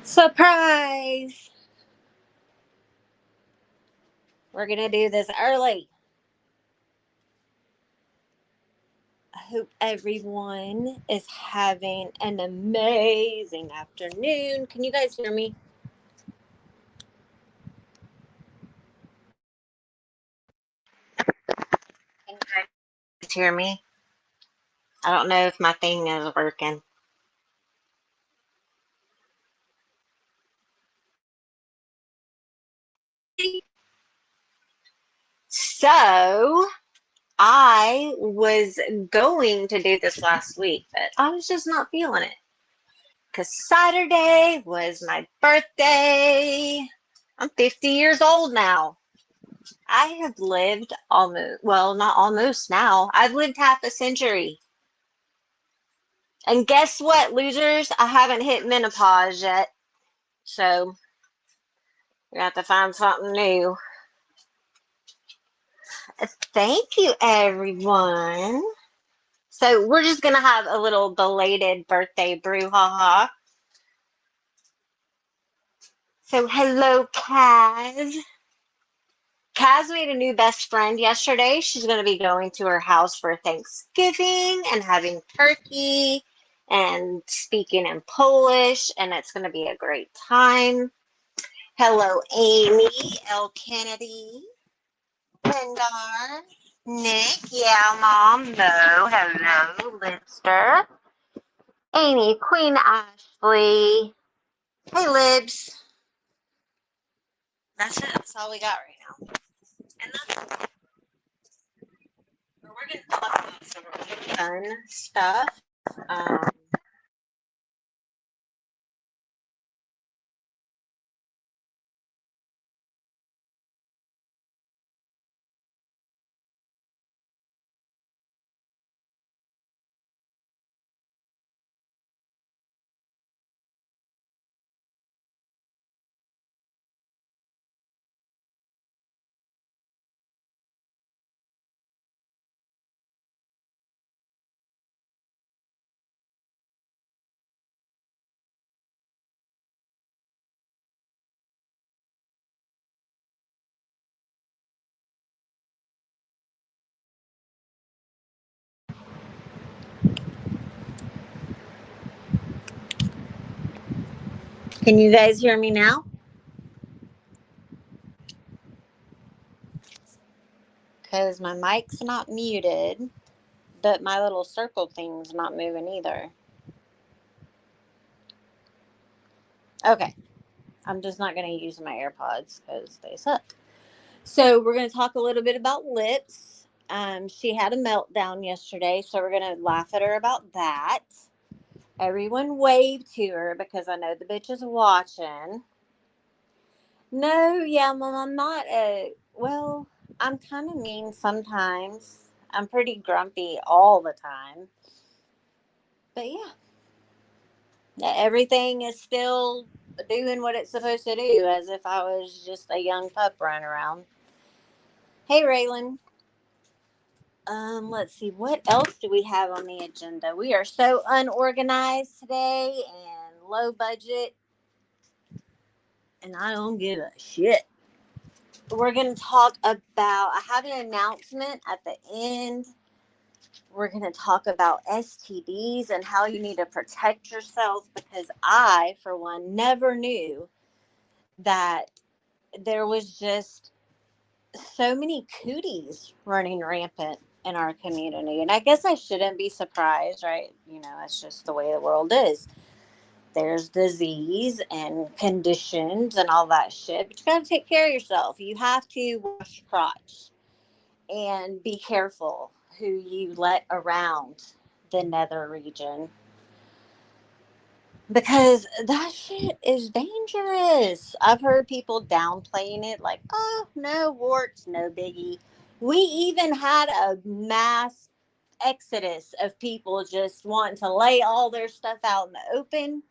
Surprise! We're going to do this early. I hope everyone is having an amazing afternoon. Can you guys hear me? Can you guys hear me? I don't know if my thing is working. So, I was going to do this last week, but I was just not feeling it. Because Saturday was my birthday. I'm 50 years old now. I have lived almost, well, not almost now. I've lived half a century. And guess what, losers? I haven't hit menopause yet. So, we have to find something new. Thank you, everyone. So, we're just going to have a little belated birthday brouhaha. So, hello, Kaz. Kaz made a new best friend yesterday. She's going to be going to her house for Thanksgiving and having turkey and speaking in Polish, and it's going to be a great time. Hello, Amy, L. Kennedy, Lindar, Nick, yeah, Mom, Mo, hello, Libster, Amy, Queen Ashley. Hey, Libs. That's it. That's all we got right now. And that's we're going to talk about some really fun stuff. Can you guys hear me now? Because my mic's not muted, but my little circle thing's not moving either. Okay. I'm just not going to use my AirPods because they suck. So we're going to talk a little bit about lips. She had a meltdown yesterday, so we're going to laugh at her about that. Everyone wave to her because I know the bitch is watching. No, yeah, Mom, I'm not well, I'm kind of mean sometimes. I'm pretty grumpy all the time. But yeah, everything is still doing what it's supposed to do as if I was just a young pup running around. Hey, Raylan. Let's see, what else do we have on the agenda? We are so unorganized today and low budget, and I don't give a shit. We're going to talk about, I have an announcement at the end. We're going to talk about STDs and how you need to protect yourself because I, for one, never knew that there was just so many cooties running rampant in our community. And I guess I shouldn't be surprised, right? You know, that's just the way the world is. There's disease and conditions and all that shit, but you got to take care of yourself. You have to wash your crotch and be careful who you let around the nether region because that shit is dangerous. I've heard people downplaying it like, oh, no warts, no biggie. We even had a mass exodus of people just wanting to lay all their stuff out in the open.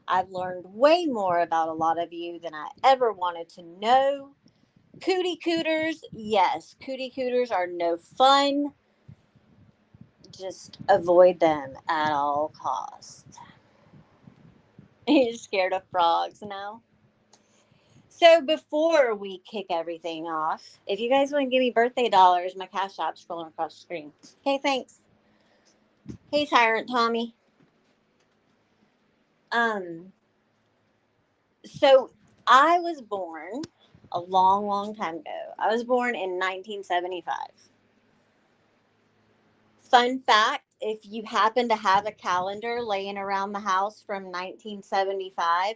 I've learned way more about a lot of you than I ever wanted to know. Cootie cooters, yes, cootie cooters are no fun. Just avoid them at all costs. You're scared of frogs now. So before we kick everything off, if you guys want to give me birthday dollars, my cash app's scrolling across the screen. Okay, thanks. Hey, Tyrant Tommy. Um, so I was born a long, long time ago. I was born in 1975. Fun fact, if you happen to have a calendar laying around the house from 1975,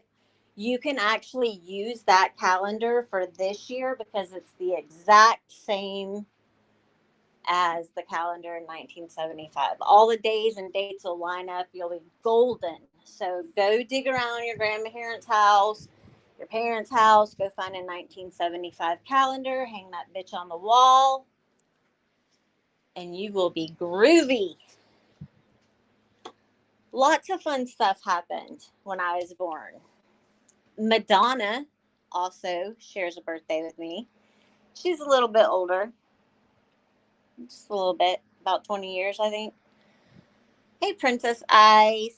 you can actually use that calendar for this year because it's the exact same as the calendar in 1975. All the days and dates will line up. You'll be golden. So go dig around your grandparents' house, your parents' house, go find a 1975 calendar, hang that bitch on the wall, and you will be groovy. Lots of fun stuff happened when I was born. Madonna also shares a birthday with me. She's a little bit older, just a little bit, about 20 years, I think. Hey, Princess Ice.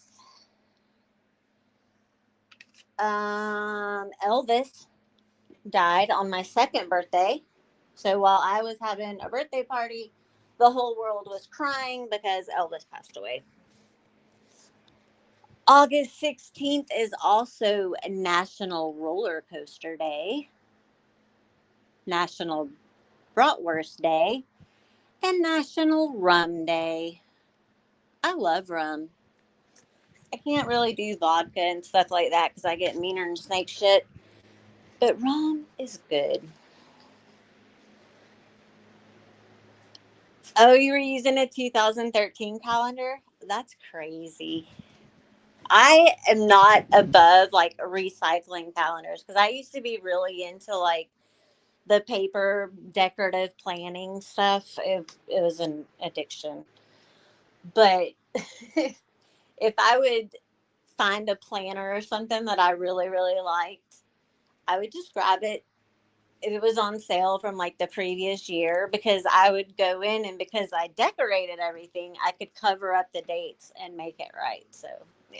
Elvis died on my second birthday. So while I was having a birthday party, the whole world was crying because Elvis passed away. August 16th is also National Roller Coaster Day, National Bratwurst Day, and National Rum Day. I love rum. I can't really do vodka and stuff like that because I get meaner and snake shit. But rum is good. Oh, you were using a 2013 calendar? That's crazy. I am not above like recycling calendars because I used to be really into like the paper decorative planning stuff. It was an addiction. But if I would find a planner or something that I really, really liked, I would just grab it if it was on sale from like the previous year because I would go in and because I decorated everything, I could cover up the dates and make it right. So, yeah.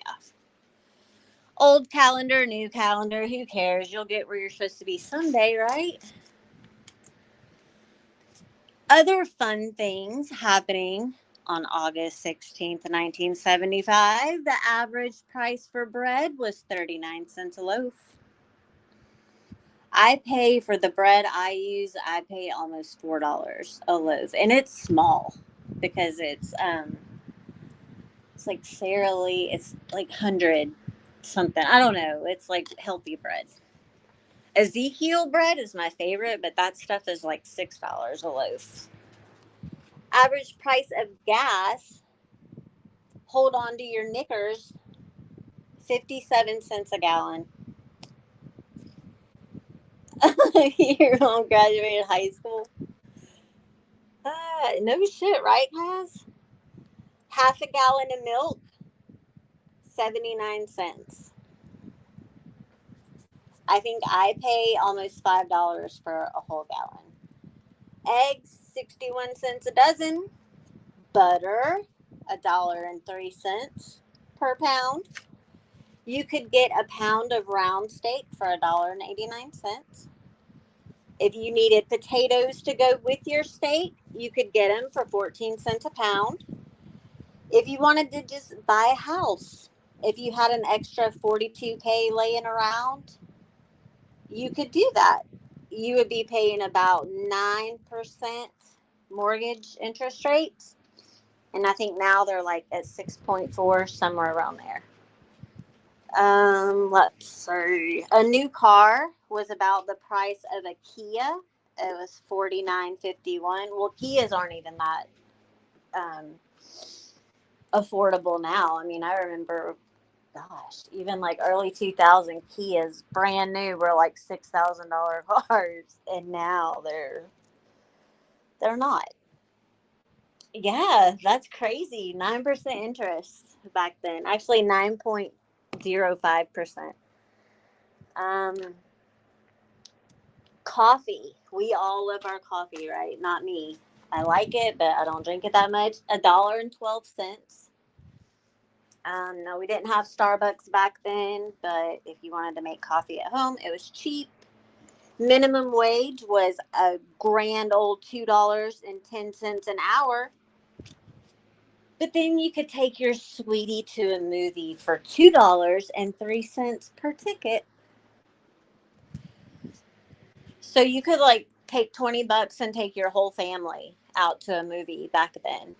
Old calendar, new calendar, who cares? You'll get where you're supposed to be someday, right? Other fun things happening on August 16th, 1975. The average price for bread was 39 cents a loaf. I pay for the bread I use, I pay almost $4 a loaf. And it's small because it's like Sara Lee, it's like 100 something. I don't know. It's like healthy bread. Ezekiel bread is my favorite, but that stuff is like $6 a loaf. Average price of gas, hold on to your knickers, 57 cents a gallon. Your mom graduated high school. No shit, right, guys? Half a gallon of milk, 79 cents. I think I pay almost $5 for a whole gallon. Eggs, 61 cents a dozen. Butter, $1.03 per pound. You could get a pound of round steak for $1.89. If you needed potatoes to go with your steak, you could get them for 14 cents a pound. If you wanted to just buy a house, if you had an extra 42K laying around, you could do that. You would be paying about 9% mortgage interest rates. And I think now they're like at 6.4, somewhere around there. Let's see. A new car was about the price of a Kia. It was $49.51. Well, Kias aren't even that um, affordable now. I mean, I remember, gosh, even like early 2000 Kias, brand new, were like $6,000 cars, and now they're not. Yeah, that's crazy. 9% interest back then. Actually, 9.05%. Um, Coffee. We all love our coffee, right? Not me. I like it, but I don't drink it that much. $1.12. No, we didn't have Starbucks back then, but if you wanted to make coffee at home, it was cheap. Minimum wage was a grand old $2.10 an hour. But then you could take your sweetie to a movie for $2.03 per ticket. So you could like take $20 and take your whole family out to a movie back then.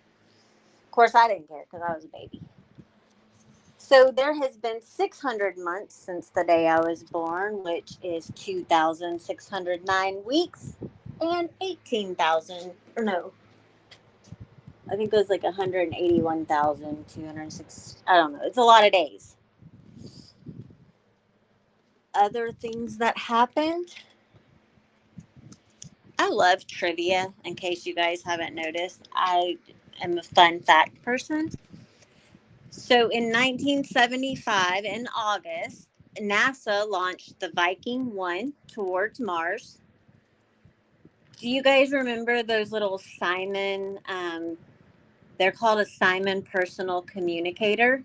Of course, I didn't care because I was a baby. So there has been 600 months since the day I was born, which is 2,609 weeks and 18,000, or no, I think it was like 181,206. I don't know. It's a lot of days. Other things that happened. I love trivia, in case you guys haven't noticed. I am a fun fact person. So in 1975, in August, NASA launched the Viking 1 towards Mars. Do you guys remember those little Simon? They're called a Simon personal communicator.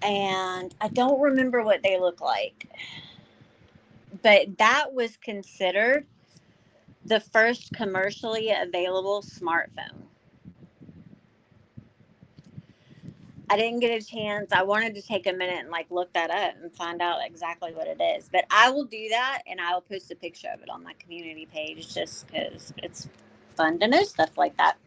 And I don't remember what they look like. But that was considered the first commercially available smartphone. I didn't get a chance. I wanted to take a minute and like look that up and find out exactly what it is. But I will do that, and I will post a picture of it on my community page just because it's fun to know stuff like that.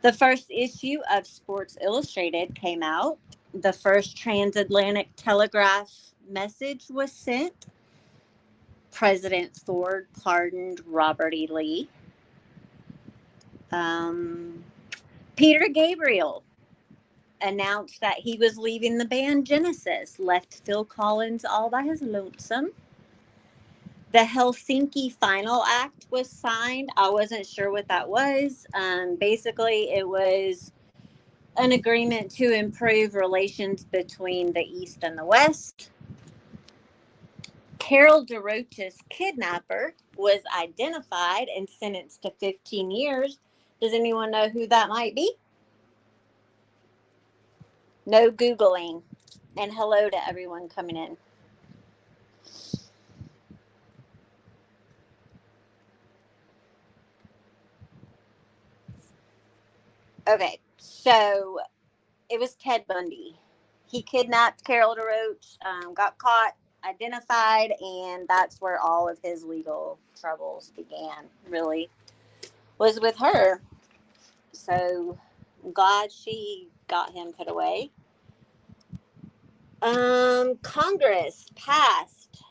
The first issue of Sports Illustrated came out. The first transatlantic telegraph message was sent. President Ford pardoned Robert E. Lee. Peter Gabriel announced that he was leaving the band Genesis, left Phil Collins all by his lonesome. The Helsinki Final Act was signed. I wasn't sure what that was. Basically, it was an agreement to improve relations between the East and the West. Carol DeRoche's kidnapper was identified and sentenced to 15 years. Does anyone know who that might be? No Googling. And hello to everyone coming in. Okay, so it was Ted Bundy. He kidnapped Carol DeRoche, got caught, identified, and that's where all of his legal troubles began, really, was with her. So glad she got him put away. Congress passed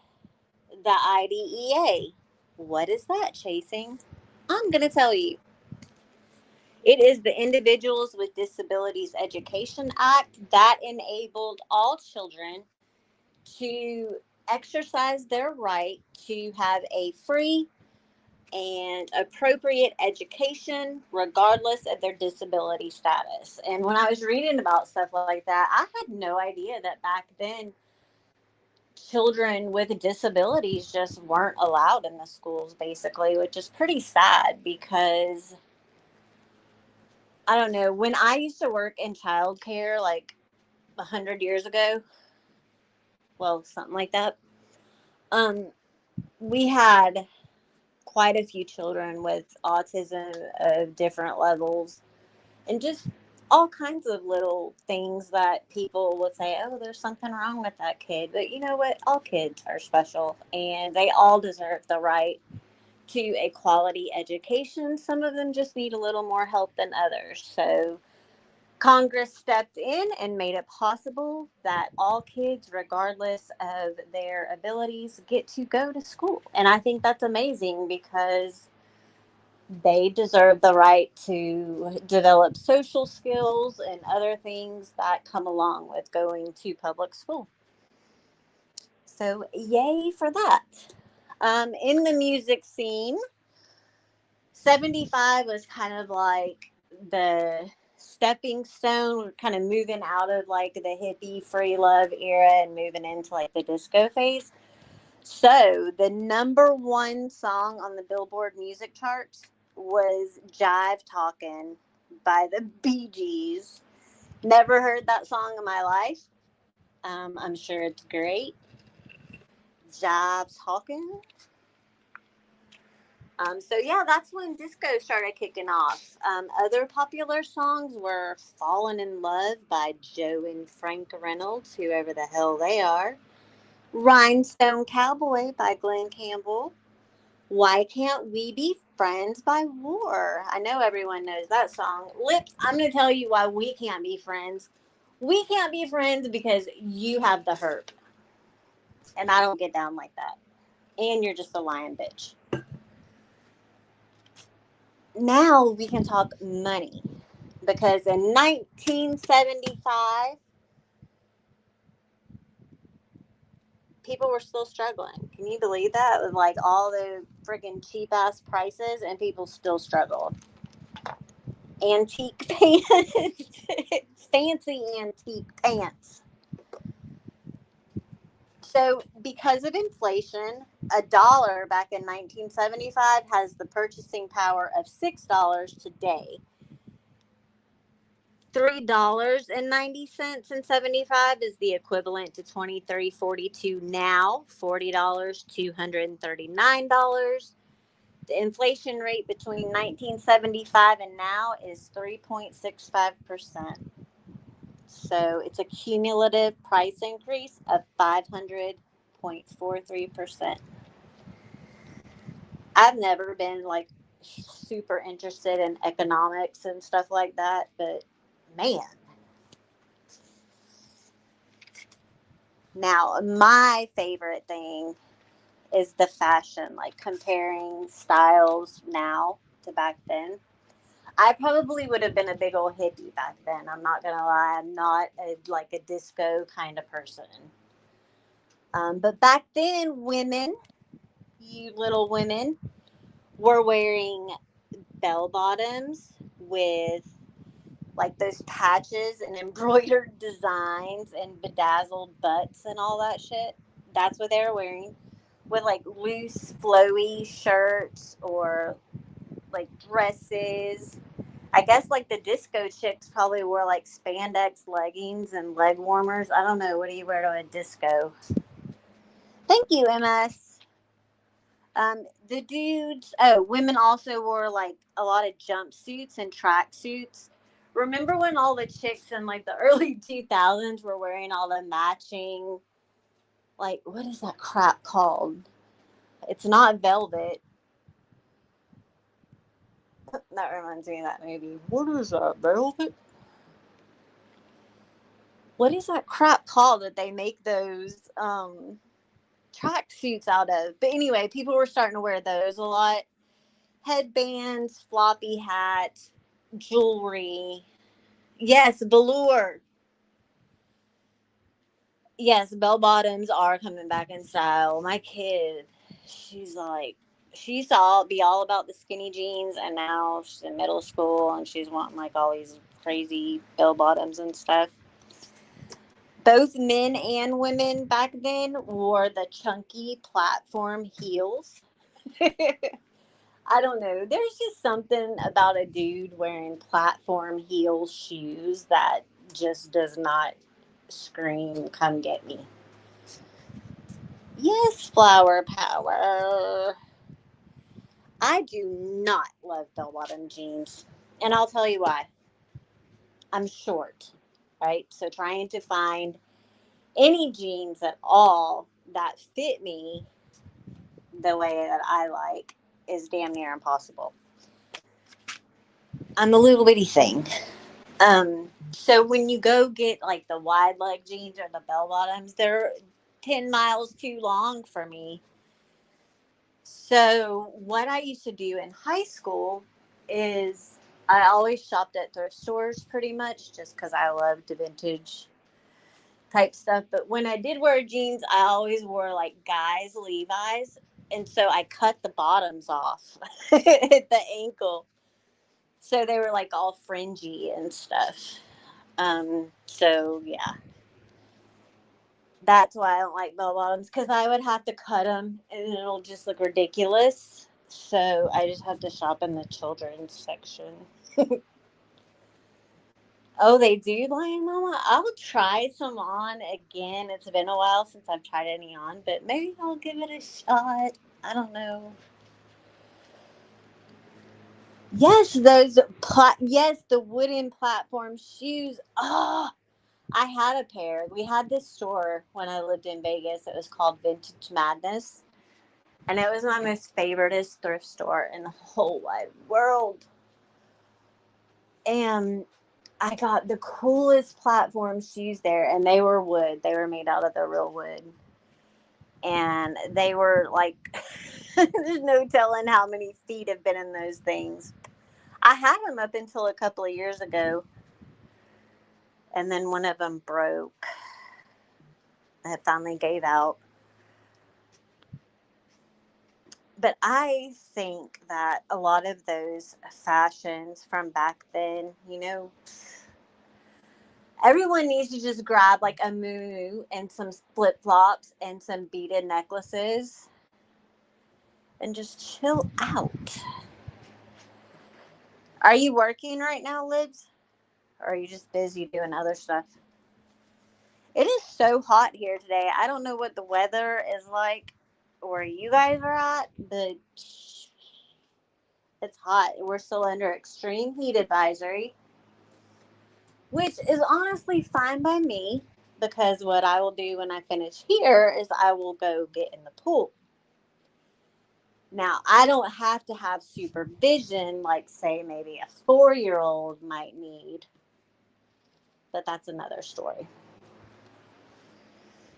the IDEA. What is that, Chasing? I'm going to tell you. It is the Individuals with Disabilities Education Act that enabled all children to exercise their right to have a free and appropriate education regardless of their disability status. And when I was reading about stuff like that, I had no idea that back then children with disabilities just weren't allowed in the schools, basically, which is pretty sad because I don't know, when I used to work in childcare like 100 years ago, well, something like that, we had quite a few children with autism of different levels and just all kinds of little things that people would say, oh, there's something wrong with that kid. But you know what? All kids are special and they all deserve the right to a quality education. Some of them just need a little more help than others. So Congress stepped in and made it possible that all kids, regardless of their abilities, get to go to school. And I think that's amazing because they deserve the right to develop social skills and other things that come along with going to public school. So, yay for that. In the music scene, 75 was kind of like the stepping stone. We're kind of moving out of like the hippie free love era and moving into like the disco phase. So the number one song on the Billboard music charts was Jive Talkin' by the Bee Gees. Never heard that song in my life. I'm sure it's great. Jobs Hawking. So yeah, that's when disco started kicking off. Other popular songs were "Fallen in Love" by Joe and Frank Reynolds, whoever the hell they are. "Rhinestone Cowboy" by Glenn Campbell. "Why Can't We Be Friends" by War. I know everyone knows that song. Lips, I'm going to tell you why we can't be friends. We can't be friends because you have the herp, and I don't get down like that. And you're just a lying bitch. Now we can talk money because in 1975, people were still struggling. Can you believe that? With like all the freaking cheap ass prices, and people still struggle. Antique pants, fancy antique pants. So, because of inflation, a dollar back in 1975 has the purchasing power of $6 today. $3.90 in 75 is the equivalent to 23.42 now. $40, $239. The inflation rate between 1975 and now is 3.65%. So it's a cumulative price increase of 500.43%. I've never been like super interested in economics and stuff like that, but man. Now, my favorite thing is the fashion, like comparing styles now to back then. I probably would have been a big old hippie back then. I'm not gonna lie. I'm not like a disco kind of person. But back then, women, you little women, were wearing bell bottoms with like those patches and embroidered designs and bedazzled butts and all that shit. That's what they were wearing. With like loose, flowy shirts or like dresses. I guess like the disco chicks probably wore like spandex leggings and leg warmers. I don't know. What do you wear to a disco? Thank you, MS. The dudes, women also wore like a lot of jumpsuits and tracksuits. Remember when all the chicks in like the early 2000s were wearing all the matching, like, what is that crap called? It's not velvet. That reminds me of that movie. What is that, velvet? What is that crap called that they make those tracksuits out of? But anyway, people were starting to wear those a lot. Headbands, floppy hats, jewelry. Yes, velour. Yes, bell bottoms are coming back in style. My kid, she's like, she used to be all about the skinny jeans, and now she's in middle school and she's wanting like all these crazy bell bottoms and stuff. Both men and women back then wore the chunky platform heels. I don't know. There's just something about a dude wearing platform heel shoes that just does not scream, come get me. Yes, flower power. I do not love bell bottom jeans. And I'll tell you why. I'm short, right? So trying to find any jeans at all that fit me the way that I like is damn near impossible. I'm a little bitty thing. So when you go get like the wide leg jeans or the bell bottoms, they're 10 miles too long for me. So what I used to do in high school is I always shopped at thrift stores pretty much just because I loved the vintage type stuff. But when I did wear jeans, I always wore like guys Levi's. And so I cut the bottoms off at the ankle. So they were like all fringy and stuff. So yeah, that's why I don't like bell bottoms because I would have to cut them and it'll just look ridiculous. So I just have to shop in the children's section. Oh, they do, Lion Mama? I'll try some on again. It's been a while since I've tried any on, but maybe I'll give it a shot. I don't know. Yes, yes, the wooden platform shoes. Oh, I had a pair. We had this store when I lived in Vegas. It was called Vintage Madness. And it was my most favoriteest thrift store in the whole wide world. And I got the coolest platform shoes there, and they were wood. They were made out of the real wood. And they were like, there's no telling how many feet have been in those things. I had them up until a couple of years ago, and then one of them broke. It finally gave out. But I think that a lot of those fashions from back then, everyone needs to just grab like a moo and some flip flops and some beaded necklaces and just chill out. Are you working right now, Libs? Or are you just busy doing other stuff? It is so hot here today. I don't know what the weather is like where you guys are at, but it's hot. We're still under extreme heat advisory, which is honestly fine by me because what I will do when I finish here is I will go get in the pool. Now, I don't have to have supervision like, say, maybe a 4-year-old might need, but that's another story.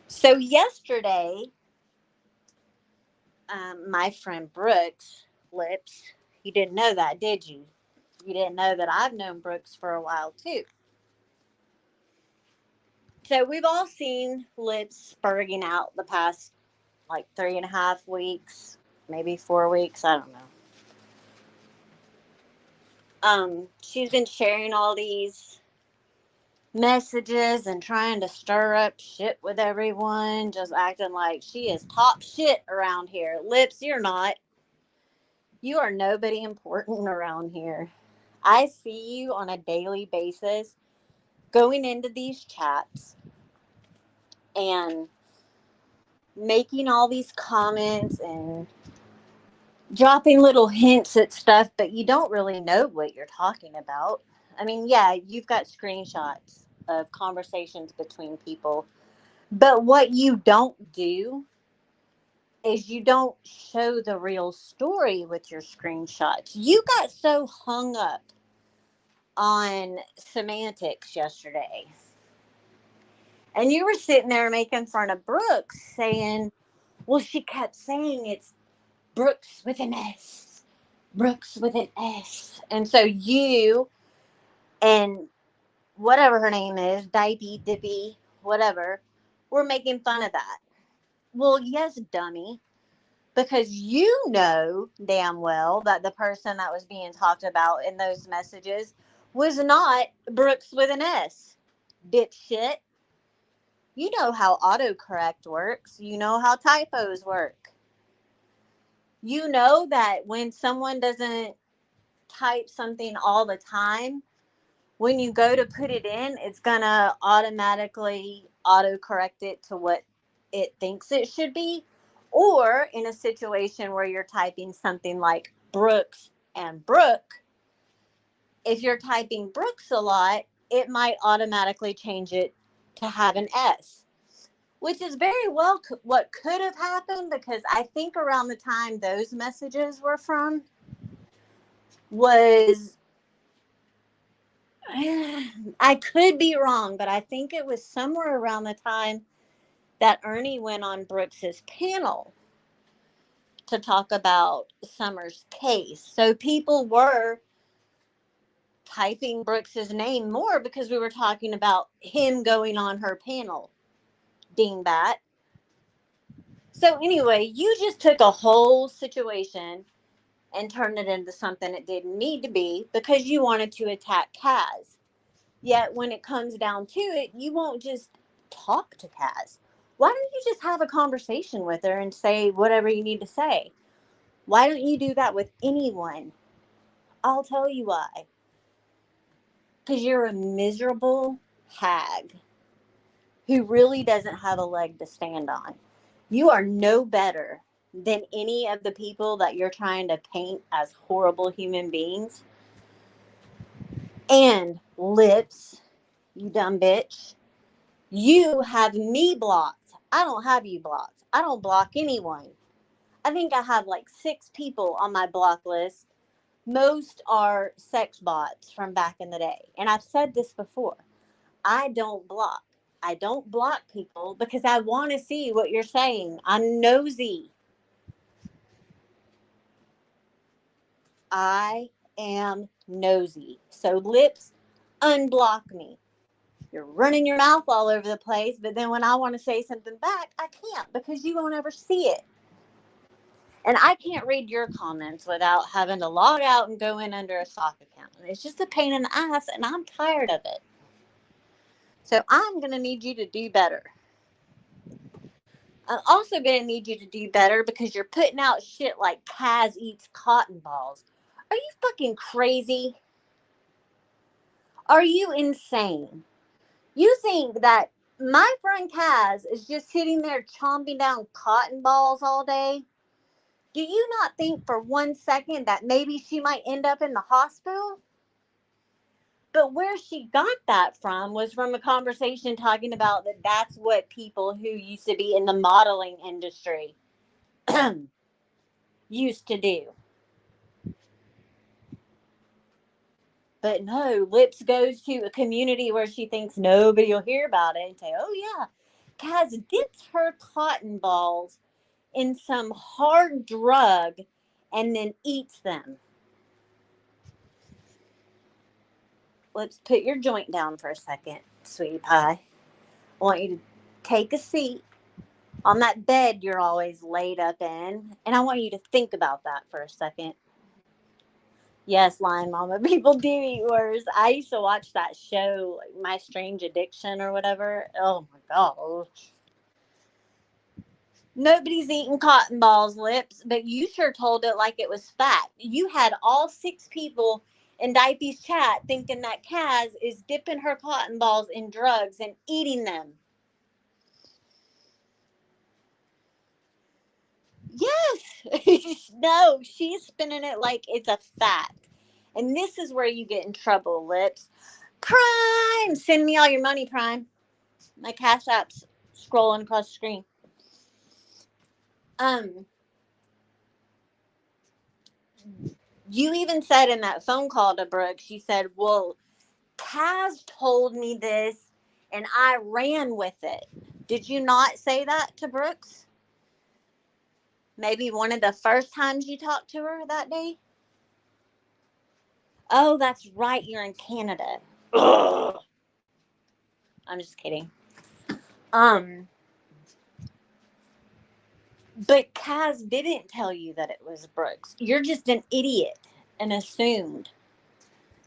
So yesterday, my friend Brooks Lips, you didn't know that, did you? You didn't know that I've known Brooks for a while too. So we've all seen Lips spurging out the past like 3.5 weeks, maybe 4 weeks. I don't know. She's been sharing all these messages and trying to stir up shit with everyone, just acting like she is top shit around here. Lips, you're not. You are nobody important around here. I see you on a daily basis going into these chats and making all these comments and dropping little hints at stuff, but you don't really know what you're talking about. I mean, yeah, you've got screenshots of conversations between people, but what you don't do is you don't show the real story with your screenshots. You got so hung up on semantics yesterday. And you were sitting there making fun of Brooks, saying, well, she kept saying it's Brooks with an S. Brooks with an S. And so you and whatever her name is, Dippy, whatever, were making fun of that. Well, yes, dummy. Because you know damn well that the person that was being talked about in those messages was not Brooks with an S. Dipshit. You know how autocorrect works. You know how typos work. You know that when someone doesn't type something all the time, when you go to put it in, it's going to automatically autocorrect it to what it thinks it should be. Or in a situation where you're typing something like Brooks and Brooke, if you're typing Brooks a lot, it might automatically change it to have an S, which is very well what could have happened, because I think around the time those messages were from was, I could be wrong, but I think it was somewhere around the time that Ernie went on Brooks's panel to talk about Summer's case. So people were typing Brooks's name more because we were talking about him going on her panel. Dingbat. So anyway, you just took a whole situation and turned it into something it didn't need to be because you wanted to attack Kaz. Yet when it comes down to it, you won't just talk to Kaz. Why don't you just have a conversation with her and say whatever you need to say? Why don't you do that with anyone? I'll tell you why. Because you're a miserable hag who really doesn't have a leg to stand on. You are no better than any of the people that you're trying to paint as horrible human beings. And Lips, you dumb bitch, you have me blocked. I don't have you blocked. I don't block anyone. I think I have like 6 people on my block list. Most are sex bots from back in the day. And I've said this before. I don't block. I don't block people because I want to see what you're saying. I'm nosy. I am nosy. So Lips, unblock me. You're running your mouth all over the place, but then when I want to say something back, I can't because you won't ever see it. And I can't read your comments without having to log out and go in under a sock account. And it's just a pain in the ass, and I'm tired of it. So I'm going to need you to do better. I'm also going to need you to do better because you're putting out shit like Kaz eats cotton balls. Are you fucking crazy? Are you insane? You think that my friend Kaz is just sitting there chomping down cotton balls all day? Do you not think for 1 second that maybe she might end up in the hospital? But where she got that from was from a conversation talking about that that's what people who used to be in the modeling industry used to do. But no, Lips goes to a community where she thinks nobody will hear about it and say, oh yeah, Kaz dips her cotton balls in some hard drug and then eats them. Let's put your joint down for a second, sweetie pie. I want you to take a seat on that bed you're always laid up in, and I want you to think about that for a second. Yes, Lion Mama, people do eat worse. I used to watch that show, like My Strange Addiction or whatever. Oh my gosh. Nobody's eating cotton balls, Lips, but you sure told it like it was fact. You had all 6 people in Diapy's chat thinking that Kaz is dipping her cotton balls in drugs and eating them. Yes. No, she's spinning it like it's a fact. And this is where you get in trouble, Lips. Prime! Send me all your money, Prime. My Cash App's scrolling across the screen. You even said in that phone call to Brooke, she said, well, Kaz told me this and I ran with it. Did you not say that to Brooks? Maybe one of the first times you talked to her that day? Oh, that's right. You're in Canada. Ugh. I'm just kidding. But Kaz didn't tell you that it was Brooks. You're just an idiot and assumed,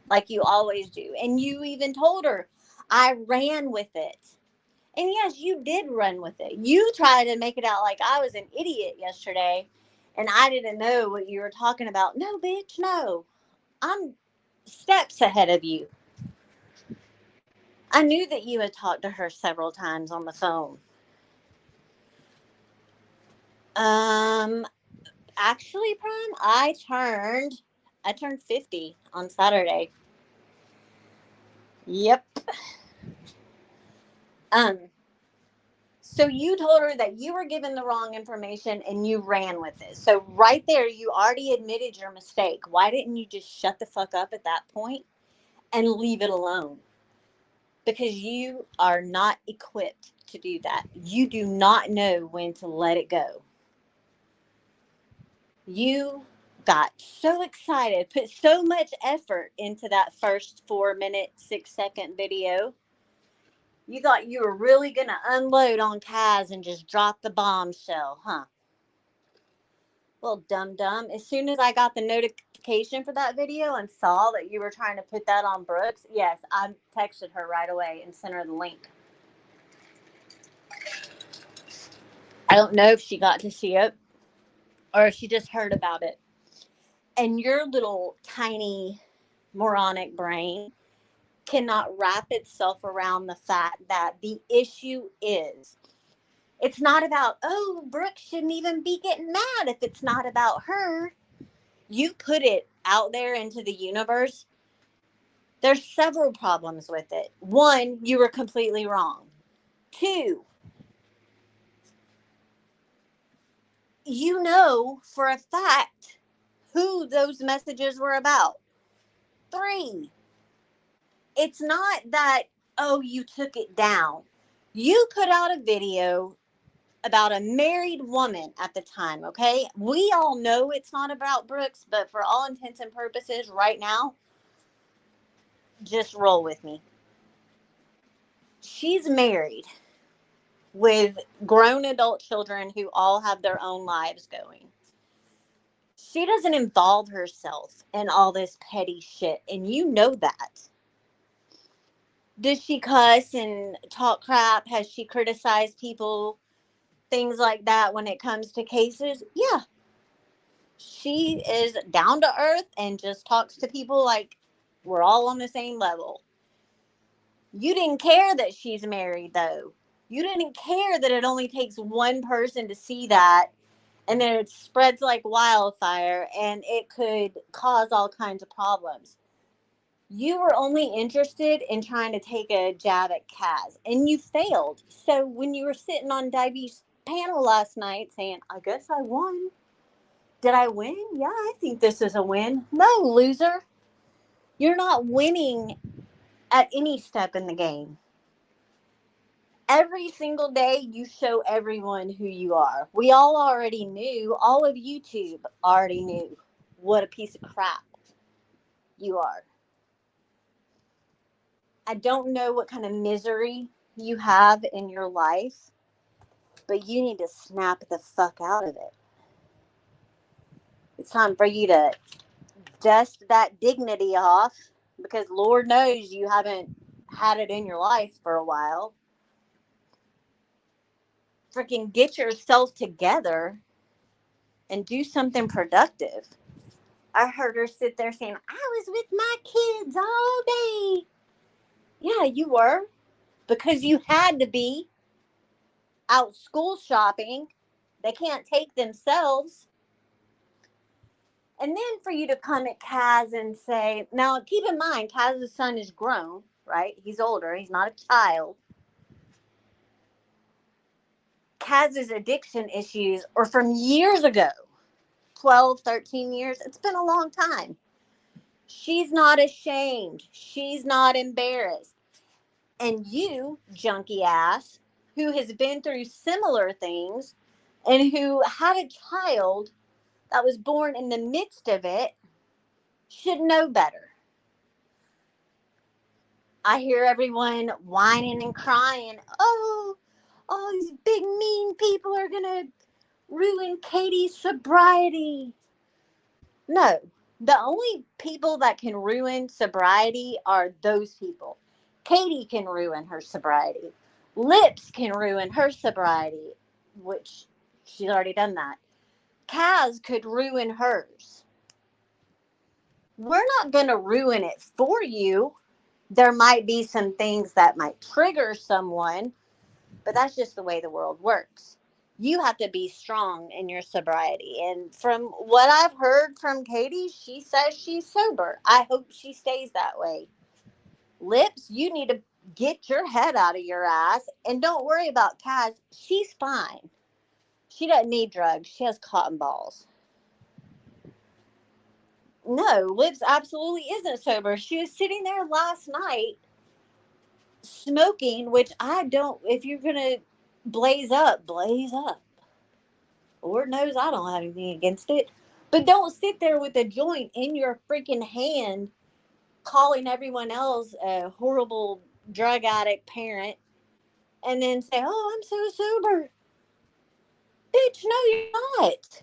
like you always do. And you even told her, I ran with it. And yes, you did run with it. You tried to make it out like I was an idiot yesterday and I didn't know what you were talking about. No, bitch, no. I'm steps ahead of you. I knew that you had talked to her several times on the phone. Actually, Prime, I turned 50 on Saturday. Yep. So you told her that you were given the wrong information and you ran with it. So right there, you already admitted your mistake. Why didn't you just shut the fuck up at that point and leave it alone? Because you are not equipped to do that. You do not know when to let it go. You got so excited, put so much effort into that first 4-minute, 6-second video. You thought you were really going to unload on Kaz and just drop the bombshell, huh? Well, dum-dum. As soon as I got the notification for that video and saw that you were trying to put that on Brooks, yes, I texted her right away and sent her the link. I don't know if she got to see it or if she just heard about it. And your little tiny moronic brain cannot wrap itself around the fact that the issue is, it's not about, oh, Brooke shouldn't even be getting mad if it's not about her. You put it out there into the universe. There's several problems with it. One, you were completely wrong. Two, you know for a fact who those messages were about. Three, it's not that, oh, you took it down. You put out a video about a married woman at the time, okay? We all know it's not about Brooks, but for all intents and purposes right now, just roll with me. She's married with grown adult children who all have their own lives going. She doesn't involve herself in all this petty shit, and you know that. Does she cuss and talk crap? Has she criticized people? Things like that when it comes to cases? Yeah. She is down to earth and just talks to people like we're all on the same level. You didn't care that she's married, though. You didn't care that it only takes one person to see that, and then it spreads like wildfire, and it could cause all kinds of problems. You were only interested in trying to take a jab at Kaz, and you failed. So when you were sitting on Divey's panel last night saying, I guess I won. Did I win? Yeah, I think this is a win. No, loser. You're not winning at any step in the game. Every single day, you show everyone who you are. We all already knew, all of YouTube already knew what a piece of crap you are. I don't know what kind of misery you have in your life, but you need to snap the fuck out of it. It's time for you to dust that dignity off, because Lord knows you haven't had it in your life for a while. Freaking get yourself together and do something productive. I heard her sit there saying, I was with my kids all day. Yeah, you were. Because you had to be out school shopping. They can't take themselves. And then for you to come at Kaz and say, now keep in mind, Kaz's son is grown, right? He's older. He's not a child. Kaz's addiction issues are from years ago. 12, 13 years. It's been a long time. She's not ashamed. She's not embarrassed. And you, junkie ass, who has been through similar things and who had a child that was born in the midst of it, should know better. I hear everyone whining and crying. Oh, all these big mean people are going to ruin Katie's sobriety. No, the only people that can ruin sobriety are those people. Katie can ruin her sobriety. Lips can ruin her sobriety, which she's already done that. Kaz could ruin hers. We're not going to ruin it for you. There might be some things that might trigger someone, but that's just the way the world works. You have to be strong in your sobriety. And from what I've heard from Katie, she says she's sober. I hope she stays that way. Lips, you need to get your head out of your ass. And don't worry about Kaz. She's fine. She doesn't need drugs. She has cotton balls. No, Lips absolutely isn't sober. She was sitting there last night smoking, which I don't, if you're going to blaze up, blaze up. Lord knows I don't have anything against it. But don't sit there with a joint in your freaking hand calling everyone else a horrible drug addict parent and then say, oh, I'm so sober. Bitch, no, you're not.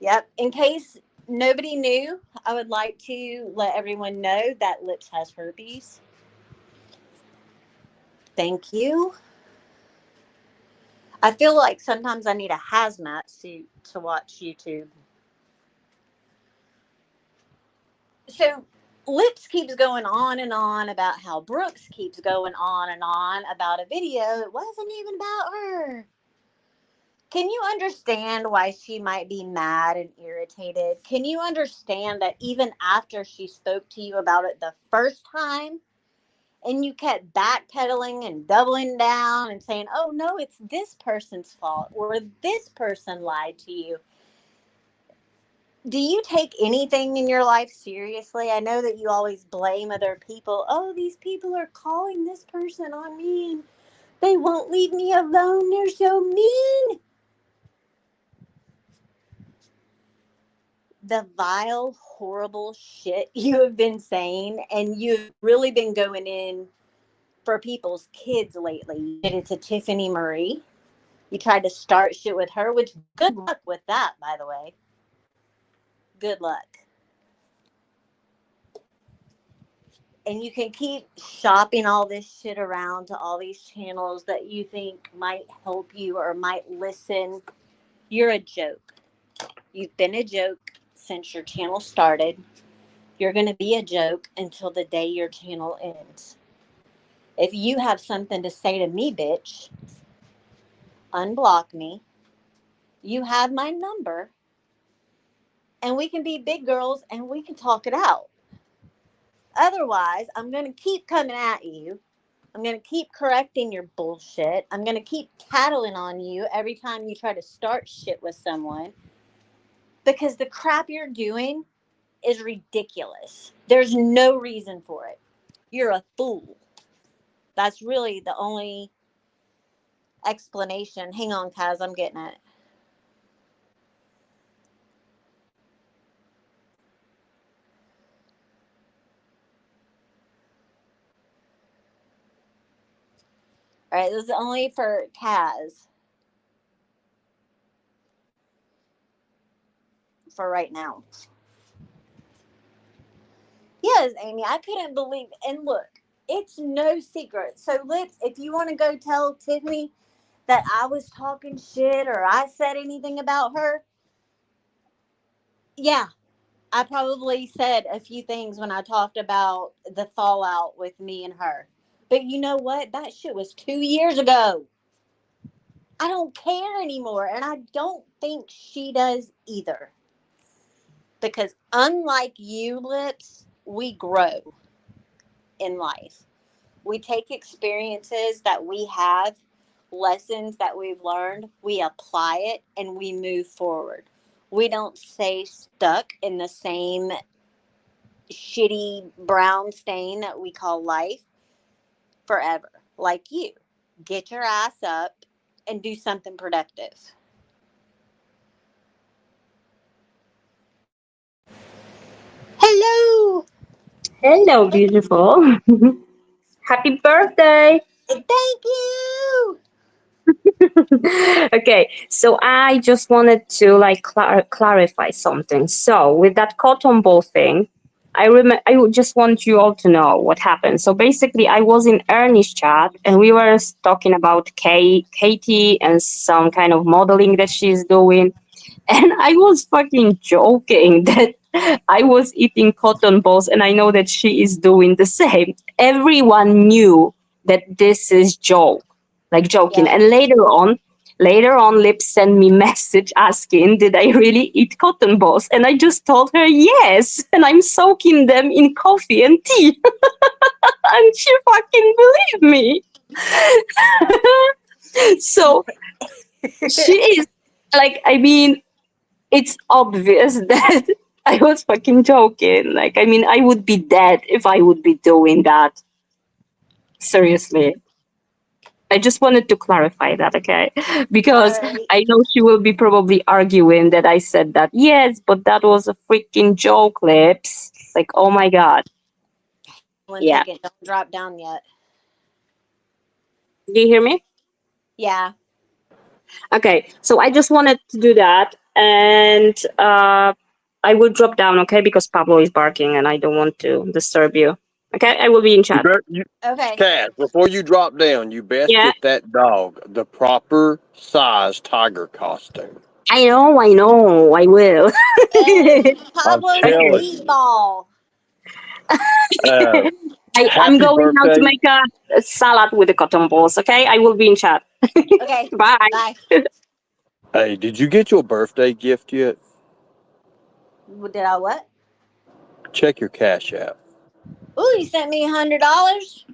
Yep. In case nobody knew, I would like to let everyone know that Lips has herpes. Thank you. I feel like sometimes I need a hazmat suit to watch YouTube. So Lips keeps going on and on about how Brooks keeps going on and on about a video that wasn't even about her. Can you understand why she might be mad and irritated? Can you understand that even after she spoke to you about it the first time and you kept backpedaling and doubling down and saying, oh no, it's this person's fault or this person lied to you? Do you take anything in your life seriously? I know that you always blame other people. Oh, these people are calling this person on me and they won't leave me alone. They're so mean. The vile, horrible shit you have been saying, and you've really been going in for people's kids lately. You did it to Tiffany Marie. You tried to start shit with her, which good luck with that, by the way. Good luck. And you can keep shopping all this shit around to all these channels that you think might help you or might listen. You're a joke. You've been a joke since your channel started. You're going to be a joke until the day your channel ends. If you have something to say to me, bitch, unblock me. You have my number. And we can be big girls and we can talk it out. Otherwise, I'm going to keep coming at you. I'm going to keep correcting your bullshit. I'm going to keep tattling on you every time you try to start shit with someone. Because the crap you're doing is ridiculous. There's no reason for it. You're a fool. That's really the only explanation. Hang on, Kaz, I'm getting it. All right, this is only for Kaz. For right now. Yes, Amy, I couldn't believe it. And look, it's no secret. So, Lips, if you want to go tell Tiffany that I was talking shit or I said anything about her, yeah, I probably said a few things when I talked about the fallout with me and her. But you know what? That shit was 2 years ago. I don't care anymore. And I don't think she does either. Because unlike you, Lips, we grow in life. We take experiences that we have, lessons that we've learned, we apply it, and we move forward. We don't stay stuck in the same shitty brown stain that we call life forever. Like you. Get your ass up and do something productive. Hello. Hello, beautiful. Happy birthday. Thank you. Okay, so I just wanted to like clarify something. So with that cotton ball thing, I would just want you all to know what happened. So basically, I was in Ernie's chat and we were talking about Katie and some kind of modeling that she's doing. And I was fucking joking that I was eating cotton balls, and I know that she is doing the same. Everyone knew that this is joking. Yeah. And later on, Lips sent me message asking, "Did I really eat cotton balls?" And I just told her yes, and I'm soaking them in coffee and tea, and she fucking believed me. So she is like, I mean, it's obvious that I was fucking joking. Like, I mean, I would be dead if I would be doing that. Seriously. I just wanted to clarify that, okay? All Because right. I know she will be probably arguing that I said that. Yes, but that was a freaking joke, Lips. Like, oh my God. One Yeah. second. Don't drop down yet. Do you hear me? Yeah. Okay. So I just wanted to do that. And I will drop down, okay? Because Pablo is barking and I don't want to disturb you. Okay? I will be in You chat. better, you, Okay. Cat, before you drop down, you best Yeah. get that dog the proper size tiger costume. I know, I will. And I'm Pablo's a Okay. telling you. meatball. Uh, I'm happy going now to birthday. make a salad with the cotton balls. Okay, I will be in chat. Okay. Bye. Bye. Hey, did you get your birthday gift yet? Did I what? Check your Cash App. Ooh, you sent me $100.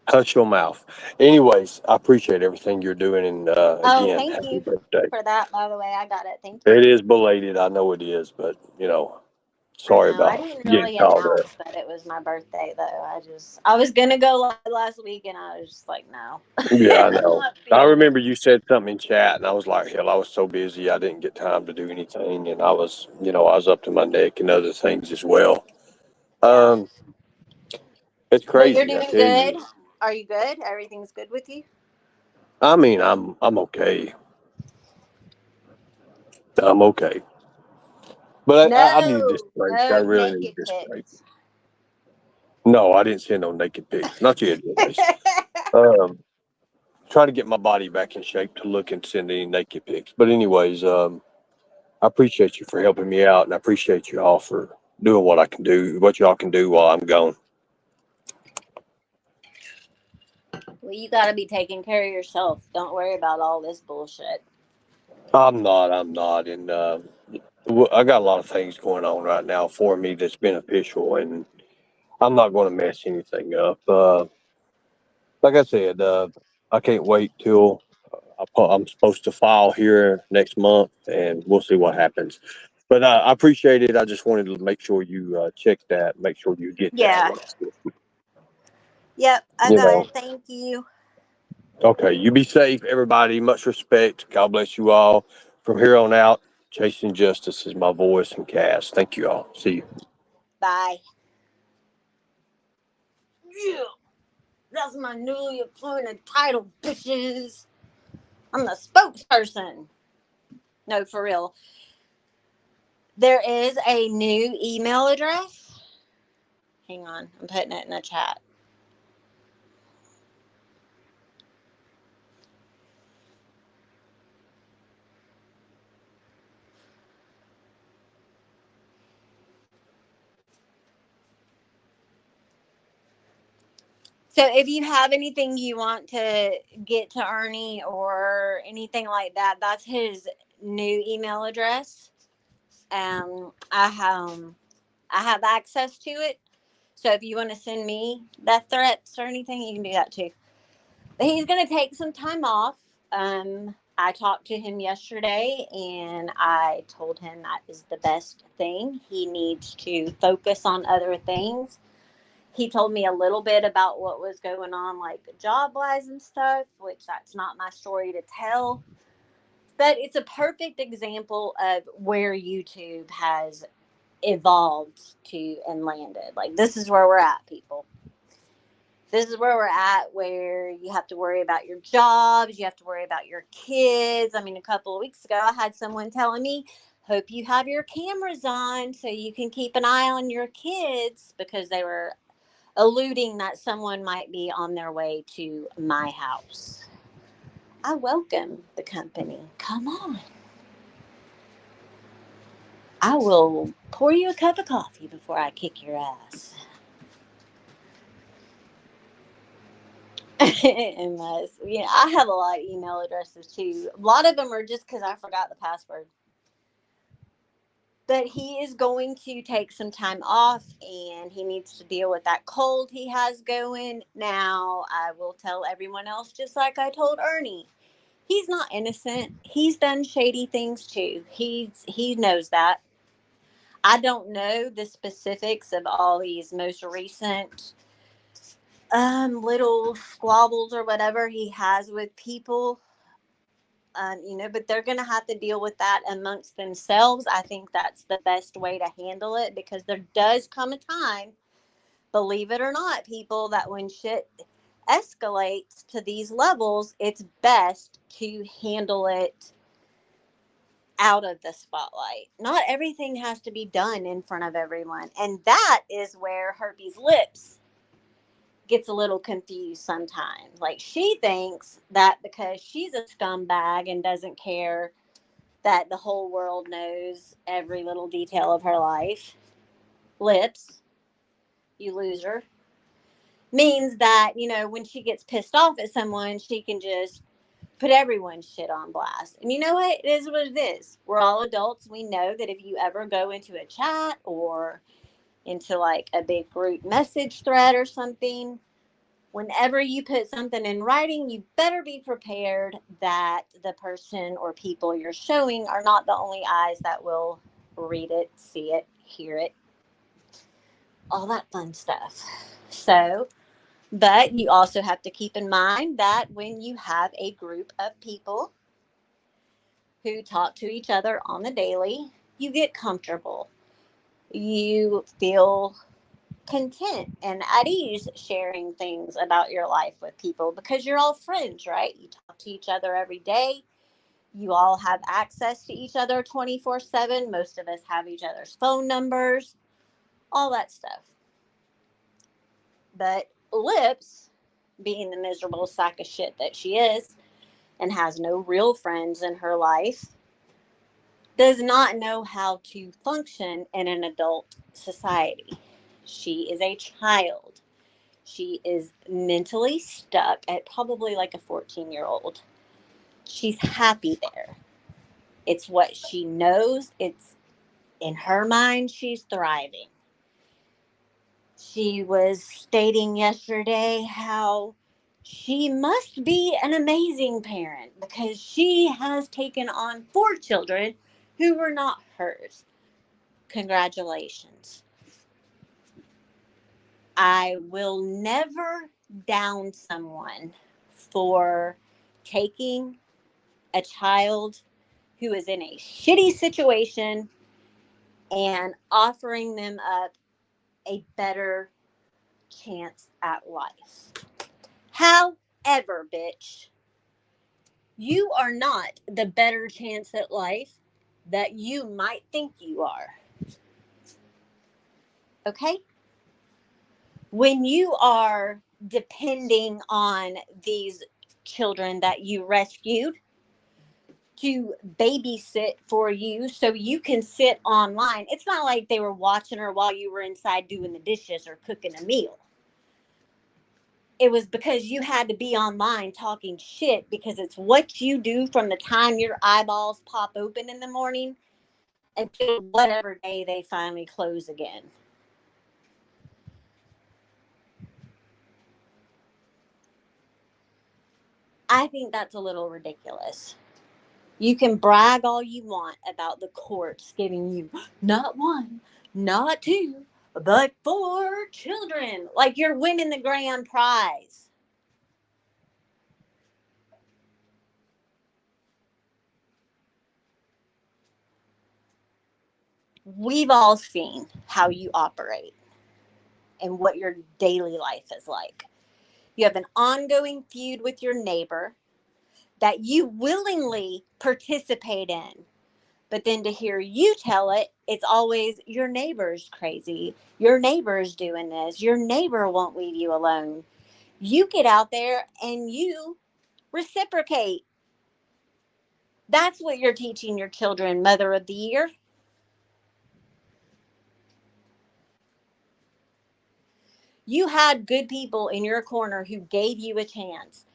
Hush your mouth. Anyways, I appreciate everything you're doing, and Oh, again, thank happy you birthday. for that. By the way, I got it. Thank you. It is belated, I know it is, but I sorry know. I about didn't getting really called up. announce that it was my birthday, though. I was gonna go live last week, and I was just like, no, Yeah, I I'm know. not I feeling it. remember you said something in chat, and I was like, hell, I was so busy, I didn't get time to do anything, and I was up to my neck and other things as well. Yeah, Um, it's but you're crazy, I doing tell good. you. Are you good? Everything's good with you? I mean, I'm okay. I'm okay, but I need this No, break. I no really need naked this break. pics. No, I didn't send no naked pics. Not yet, anyways. Um, trying to get my body back in shape to look and send any naked pics. But anyways, I appreciate you for helping me out, and I appreciate you all for doing what I can do, what y'all can do while I'm gone. Well, you got to be taking care of yourself. Don't worry about all this bullshit. I'm not, and I got a lot of things going on right now for me that's beneficial, and I'm not going to mess anything up. Like I said, I can't wait till I'm supposed to file here next month, and we'll see what happens. But I appreciate it. I just wanted to make sure you check that, make sure you get that. Yeah. Yep, I You got know, it. Thank you. okay. You be safe, everybody. Much respect. God bless you all. From here on out, Chasing Justice is my voice and cast. Thank you all. See you. Bye. Yeah, that's my newly appointed title, bitches. I'm the spokesperson. No, for real. There is a new email address. Hang on, I'm putting it in the chat. So if you have anything you want to get to Ernie or anything like that, that's his new email address. I have access to it. So if you want to send me death threats or anything, you can do that too. But he's going to take some time off. I talked to him yesterday and I told him that is the best thing. He needs to focus on other things. He told me a little bit about what was going on, like job wise and stuff, which that's not my story to tell. But it's a perfect example of where YouTube has evolved to and landed. Like, this is where we're at, people. This is where we're at, where you have to worry about your jobs, you have to worry about your kids. I mean, a couple of weeks ago, I had someone telling me, hope you have your cameras on so you can keep an eye on your kids, because they were alluding that someone might be on their way to my house. I welcome the company. Come on. I will pour you a cup of coffee before I kick your ass. Unless, I have a lot of email addresses too. A lot of them are just because I forgot the password. But he is going to take some time off and he needs to deal with that cold he has going. Now, I will tell everyone else, just like I told Ernie, he's not innocent. He's done shady things too. He knows that. I don't know the specifics of all these most recent little squabbles or whatever he has with people. But they're going to have to deal with that amongst themselves. I think that's the best way to handle it, because there does come a time, believe it or not, people, that when shit escalates to these levels, it's best to handle it out of the spotlight. Not everything has to be done in front of everyone. And that is where Herpes Lips gets a little confused sometimes. Like, she thinks that because she's a scumbag and doesn't care that the whole world knows every little detail of her life. Lips, you loser, means that, when she gets pissed off at someone, she can just put everyone's shit on blast. And you know what? It is what it is. We're all adults. We know that if you ever go into a chat or into like a big group message thread or something, whenever you put something in writing, you better be prepared that the person or people you're showing are not the only eyes that will read it, see it, hear it, all that fun stuff. So, but you also have to keep in mind that when you have a group of people who talk to each other on the daily, you get comfortable. You feel content and at ease sharing things about your life with people because you're all friends, right? You talk to each other every day. You all have access to each other 24/7. Most of us have each other's phone numbers, all that stuff. But Lips, being the miserable sack of shit that she is and has no real friends in her life, does not know how to function in an adult society. She is a child. She is mentally stuck at probably like a 14-year-old. She's happy there. It's what she knows. It's in her mind, she's thriving. She was stating yesterday how she must be an amazing parent because she has taken on 4 children who were not hers. Congratulations. I will never down someone for taking a child who is in a shitty situation and offering them up a better chance at life. However, bitch, you are not the better chance at life that you might think you are. Okay? When you are depending on these children that you rescued to babysit for you so you can sit online, it's not like they were watching her while you were inside doing the dishes or cooking a meal. It was because you had to be online talking shit because it's what you do from the time your eyeballs pop open in the morning until whatever day they finally close again. I think that's a little ridiculous. You can brag all you want about the courts giving you not 1, not 2, but 4 children. Like you're winning the grand prize. We've all seen how you operate and what your daily life is like. You have an ongoing feud with your neighbor that you willingly participate in. But then to hear you tell it, it's always your neighbor's crazy. Your neighbor's doing this. Your neighbor won't leave you alone. You get out there and you reciprocate. That's what you're teaching your children, Mother of the Year. You had good people in your corner who gave you a chance.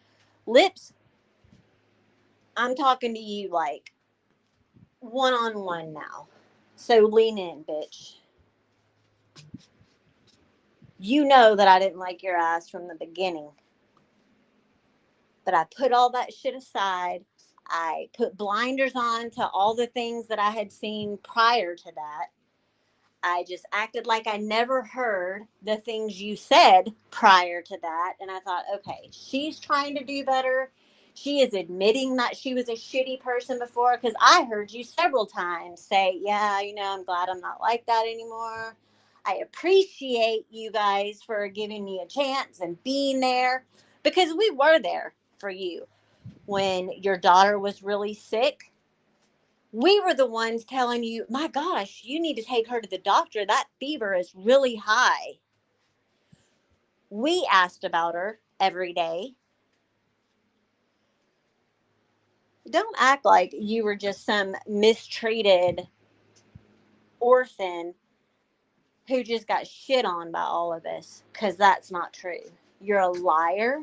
Lips, I'm talking to you like one-on-one now. So lean in, bitch. You know that I didn't like your ass from the beginning. But I put all that shit aside. I put blinders on to all the things that I had seen prior to that. I just acted like I never heard the things you said prior to that. And I thought, okay, she's trying to do better. She is admitting that she was a shitty person before because I heard you several times say, yeah, I'm glad I'm not like that anymore. I appreciate you guys for giving me a chance and being there because we were there for you. When your daughter was really sick, we were the ones telling you, my gosh, you need to take her to the doctor. That fever is really high. We asked about her every day. Don't act like you were just some mistreated orphan who just got shit on by all of us, because that's not true. You're a liar.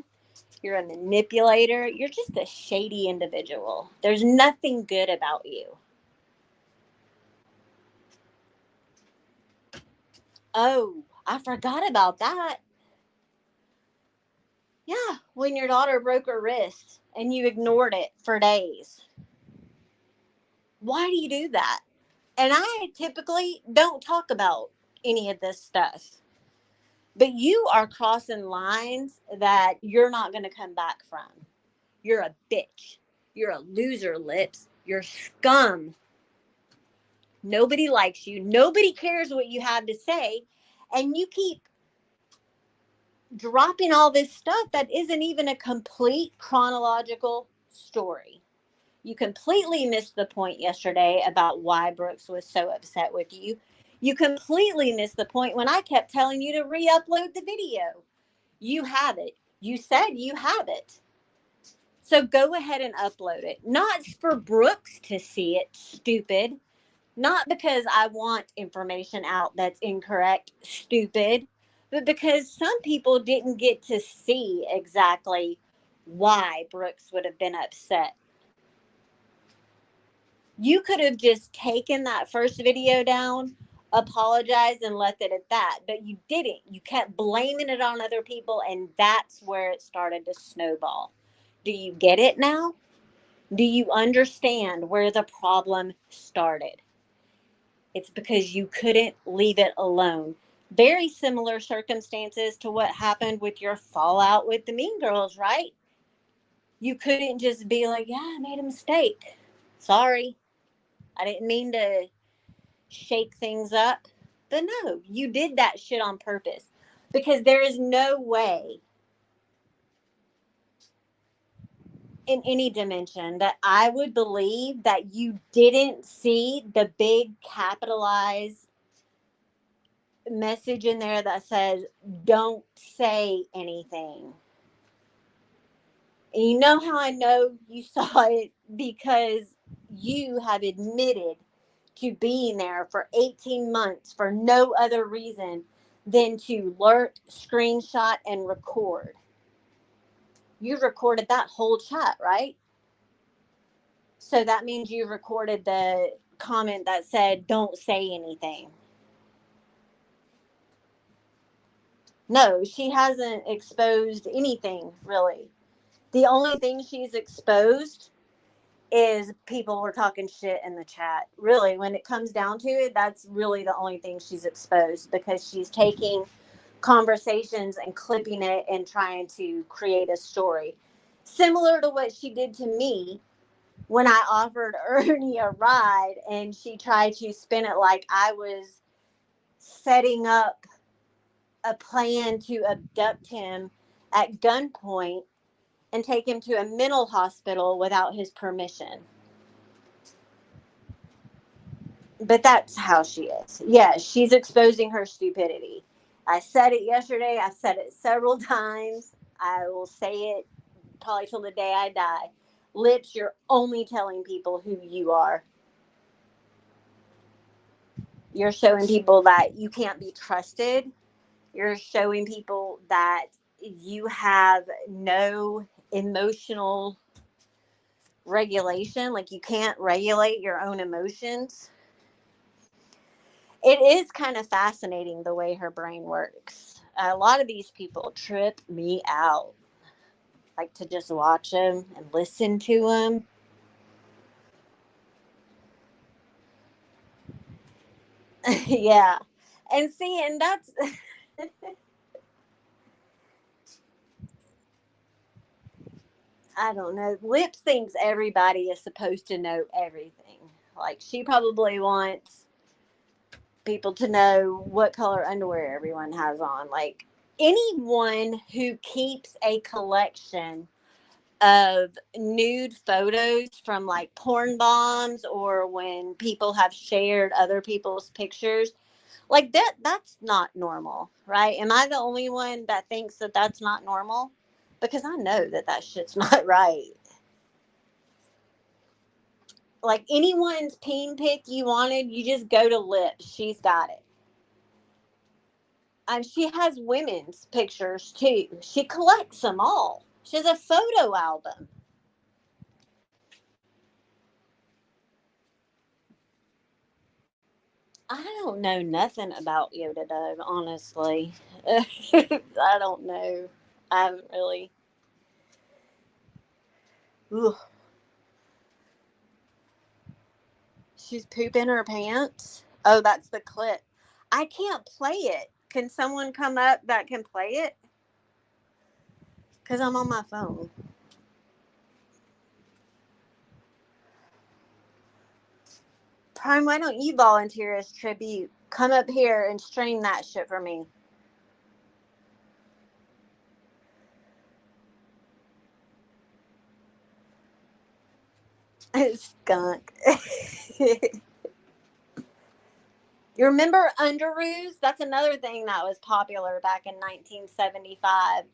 You're a manipulator. You're just a shady individual. There's nothing good about you. Oh, I forgot about that. Yeah, when your daughter broke her wrist and you ignored it for days. Why do you do that? And I typically don't talk about any of this stuff. But you are crossing lines that you're not going to come back from. You're a bitch. You're a loser, Lips. You're scum. Nobody likes you. Nobody cares what you have to say. And you keep dropping all this stuff that isn't even a complete chronological story. You completely missed the point yesterday about why Brooks was so upset with you. You completely missed the point when I kept telling you to re-upload the video. You have it. You said you have it. So go ahead and upload it. Not for Brooks to see it, stupid. Not because I want information out that's incorrect, stupid, but because some people didn't get to see exactly why Brooks would have been upset. You could have just taken that first video down, apologized, and left it at that, but you didn't. You kept blaming it on other people, and that's where it started to snowball. Do you get it now? Do you understand where the problem started? It's because you couldn't leave it alone. Very similar circumstances to what happened with your fallout with the Mean Girls, right? You couldn't just be like, yeah, I made a mistake. Sorry. I didn't mean to shake things up. But no, you did that shit on purpose. Because there is no way in any dimension that I would believe that you didn't see the big capitalized message in there that says, don't say anything. And you know how I know you saw it? Because you have admitted to being there for 18 months for no other reason than to lurk, screenshot, and record. You recorded that whole chat, right? So that means you recorded the comment that said, don't say anything. No, she hasn't exposed anything, really. The only thing she's exposed is people were talking shit in the chat. Really, when it comes down to it, that's really the only thing she's exposed, because she's taking conversations and clipping it and trying to create a story. Similar to what she did to me when I offered Ernie a ride and she tried to spin it like I was setting up a plan to abduct him at gunpoint and take him to a mental hospital without his permission. But that's how she is. Yeah, she's exposing her stupidity. I said it yesterday. I said it several times. I will say it probably till the day I die. Lips, you're only telling people who you are. You're showing people that you can't be trusted. You're showing people that you have no emotional regulation. Like, you can't regulate your own emotions. It is kind of fascinating the way her brain works. A lot of these people trip me out. Like, to just watch them and listen to them. Yeah. And see, and that's I don't know. Lips thinks everybody is supposed to know everything. Like, she probably wants people to know what color underwear everyone has on. Like, anyone who keeps a collection of nude photos from like porn bombs, or when people have shared other people's pictures, like that's not normal, right? Am I the only one that thinks that that's not normal? Because I know that that shit's not right. Like, anyone's peen pic you wanted, you just go to Lips. She's got it. She has women's pictures too. She collects them all. She has a photo album. I don't know nothing about Yoda Dog, honestly. I don't know. I haven't really. Ugh. She's pooping her pants. Oh, that's the clip. I can't play it. Can someone come up that can play it? Because I'm on my phone. Prime, why don't you volunteer as tribute? Come up here and stream that shit for me. Skunk. You remember underoos? That's another thing that was popular back in 1975.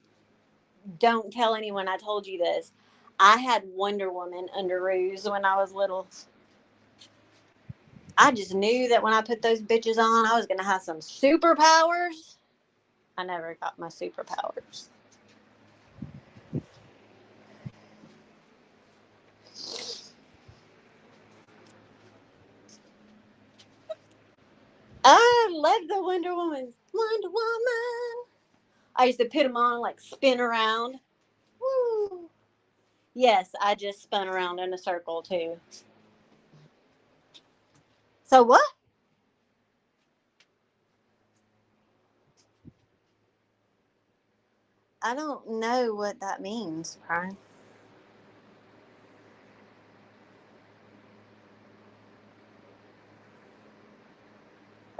Don't tell anyone I told you this. I had Wonder Woman underoos when I was little. I just knew that when I put those bitches on, I was going to have some superpowers. I never got my superpowers. I love the Wonder Woman. Wonder Woman. I used to put them on, like spin around. Woo. Yes, I just spun around in a circle too. So what? I don't know what that means, Prime.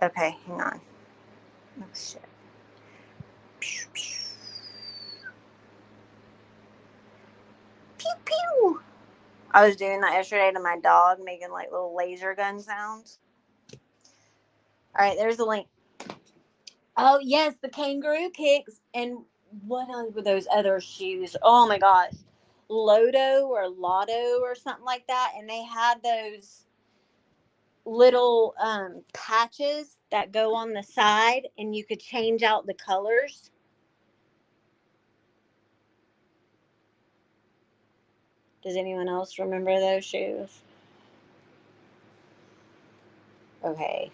Okay, hang on. Oh shit. Pew, pew. Pew pew. I was doing that yesterday to my dog, making like little laser gun sounds. All right, there's the link. Oh yes, the kangaroo kicks. And what else were those other shoes? Oh my gosh, Lodo or Lotto or something like that. And they had those little patches that go on the side, and you could change out the colors. Does anyone else remember those shoes? Okay,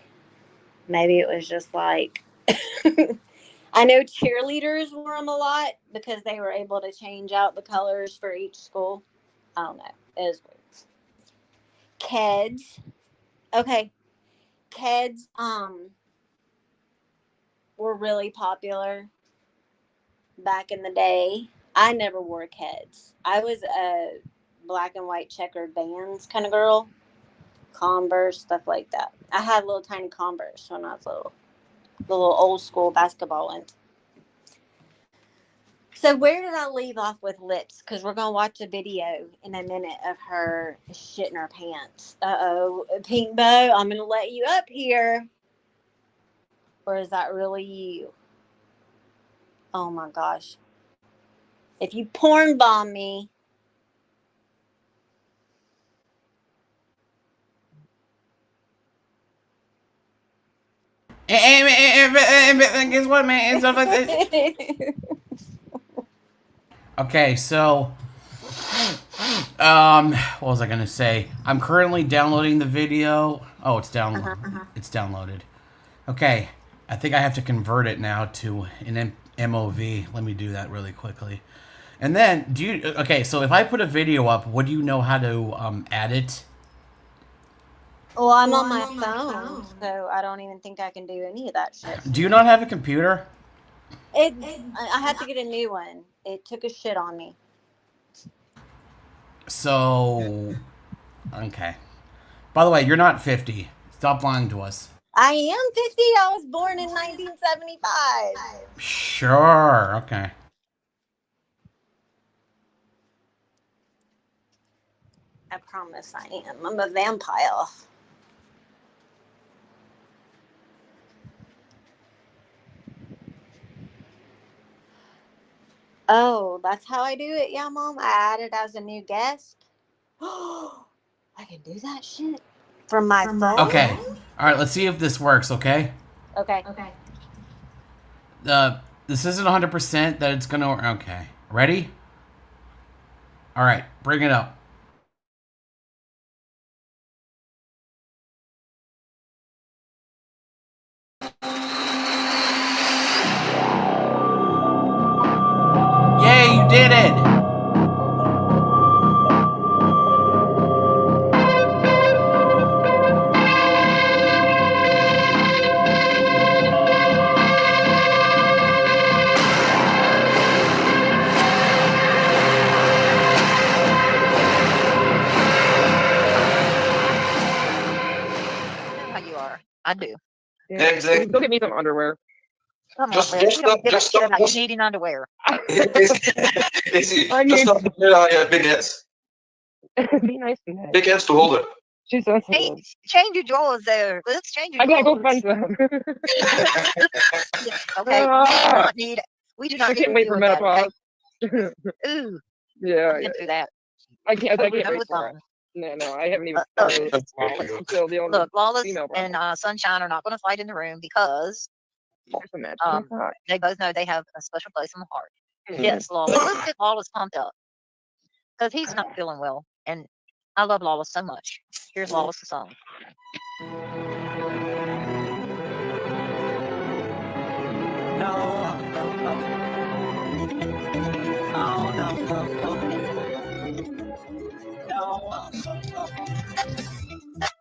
maybe it was just like. I know cheerleaders wore them a lot because they were able to change out the colors for each school. I don't know. It was weird. Keds. Okay. Keds were really popular back in the day. I never wore Keds. I was a black and white checkered Vans kind of girl. Converse, stuff like that. I had little tiny Converse when I was little. The little old school basketball ones. So where did I leave off with lips? Because we're going to watch a video in a minute of her shitting her pants. Uh-oh. Pink Bow, I'm going to let you up here. Or is that really you? Oh my gosh. If you porn bomb me. Guess what, man? And stuff like this. Okay, so what was I gonna say? I'm currently downloading the video. Oh, it's downloaded. It's downloaded. Okay, I think I have to convert it now to an MOV. Let me do that really quickly. And then, okay, so if I put a video up, would you know how to add it? Well, I'm on my phone, so I don't even think I can do any of that shit. Do you not have a computer? I have to get a new one. It took a shit on me. So, okay. By the way, you're not 50. Stop lying to us. I am 50. I was born in 1975. Sure, okay. I promise I am. I'm a vampire. Oh, that's how I do it, yeah, Mom? I added as a new guest. I can do that shit from my phone? Okay. All right, let's see if this works, okay? Okay. This isn't 100% that it's gonna work. Okay, ready? All right, bring it up. Yay, you did it! How you are? I do. Yeah, exactly. Go get me some underwear. Come Just- on, Liz. just You don't not- give a just shit not- about you just- needing underwear. Easy. I Just need- not big ass. Be nice to her. Big ass to hold it. She's sensitive. Hey, change your drawers there. Let's change your I gotta go drawers. find them. Okay, we do not I need can't to wait deal for with that, okay? menopause. Ooh, Yeah, I've been through that. I can't We're wait done for with it. mine. No, I haven't even Okay. started. I'm still the only Look, Lawless female and problem. Sunshine are not going to fight in the room because That's a match. they both know they have a special place in the heart. Mhm. Yes, Lawless. Let's get Lawless pumped up because he's not feeling well, and I love Lawless so much. Here's Lawless' song.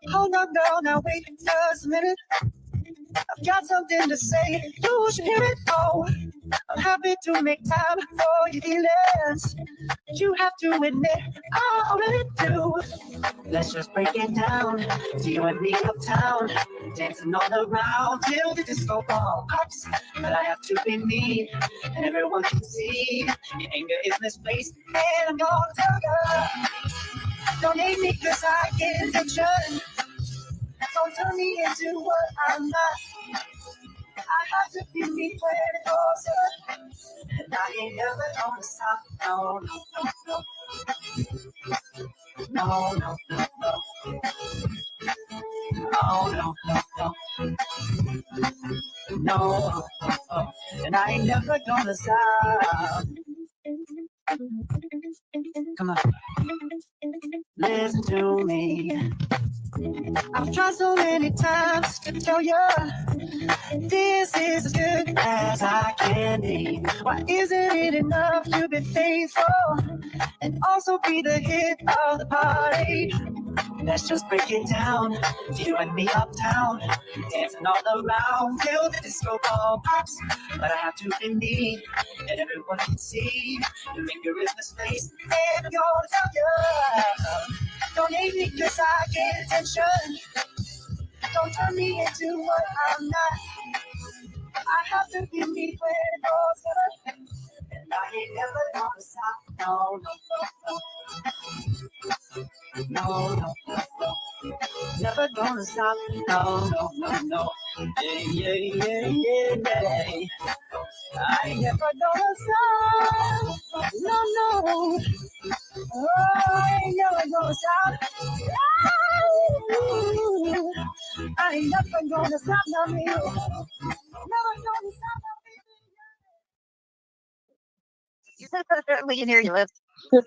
Hold on, girl, now wait just a minute. I've got something to say. You should hear it. Oh, I'm happy to make time for your feelings. You have to admit, I already do. Let's just break it down. To you and me uptown, dancing all around till the disco ball pops. But I have to be me, and everyone can see your anger is misplaced. And I'm gonna tell you, don't hate me 'cause I get attention. Don't turn me into what I'm not. I have to be me 24/7. And I ain't never gonna stop. No, no, no, no. No, no, no, no. No, no, no, no. No, no. And I ain't never gonna stop. Come on. Listen to me. I've tried so many times to tell you this is as good as I can be. Why isn't it enough to be faithful and also be the hit of the party? Let's just break it down. You and me uptown, dancing all around till the disco ball pops. But I have to be me, and everyone can see your finger is misplaced. And I'm gonna tell you, don't hate me 'cause I get attention. Don't turn me into what I'm not. I have to be me 24/7. And I ain't never gonna stop. No, no, no, no, no, no, no. Never gonna stop. No, no, no, no. Yeah, yeah, yeah, yeah, yeah. I ain't never gonna stop. No, no. Oh, I ain't never gonna stop. I ain't never gonna stop, no, me. Never gonna stop, We can hear you, Liz. There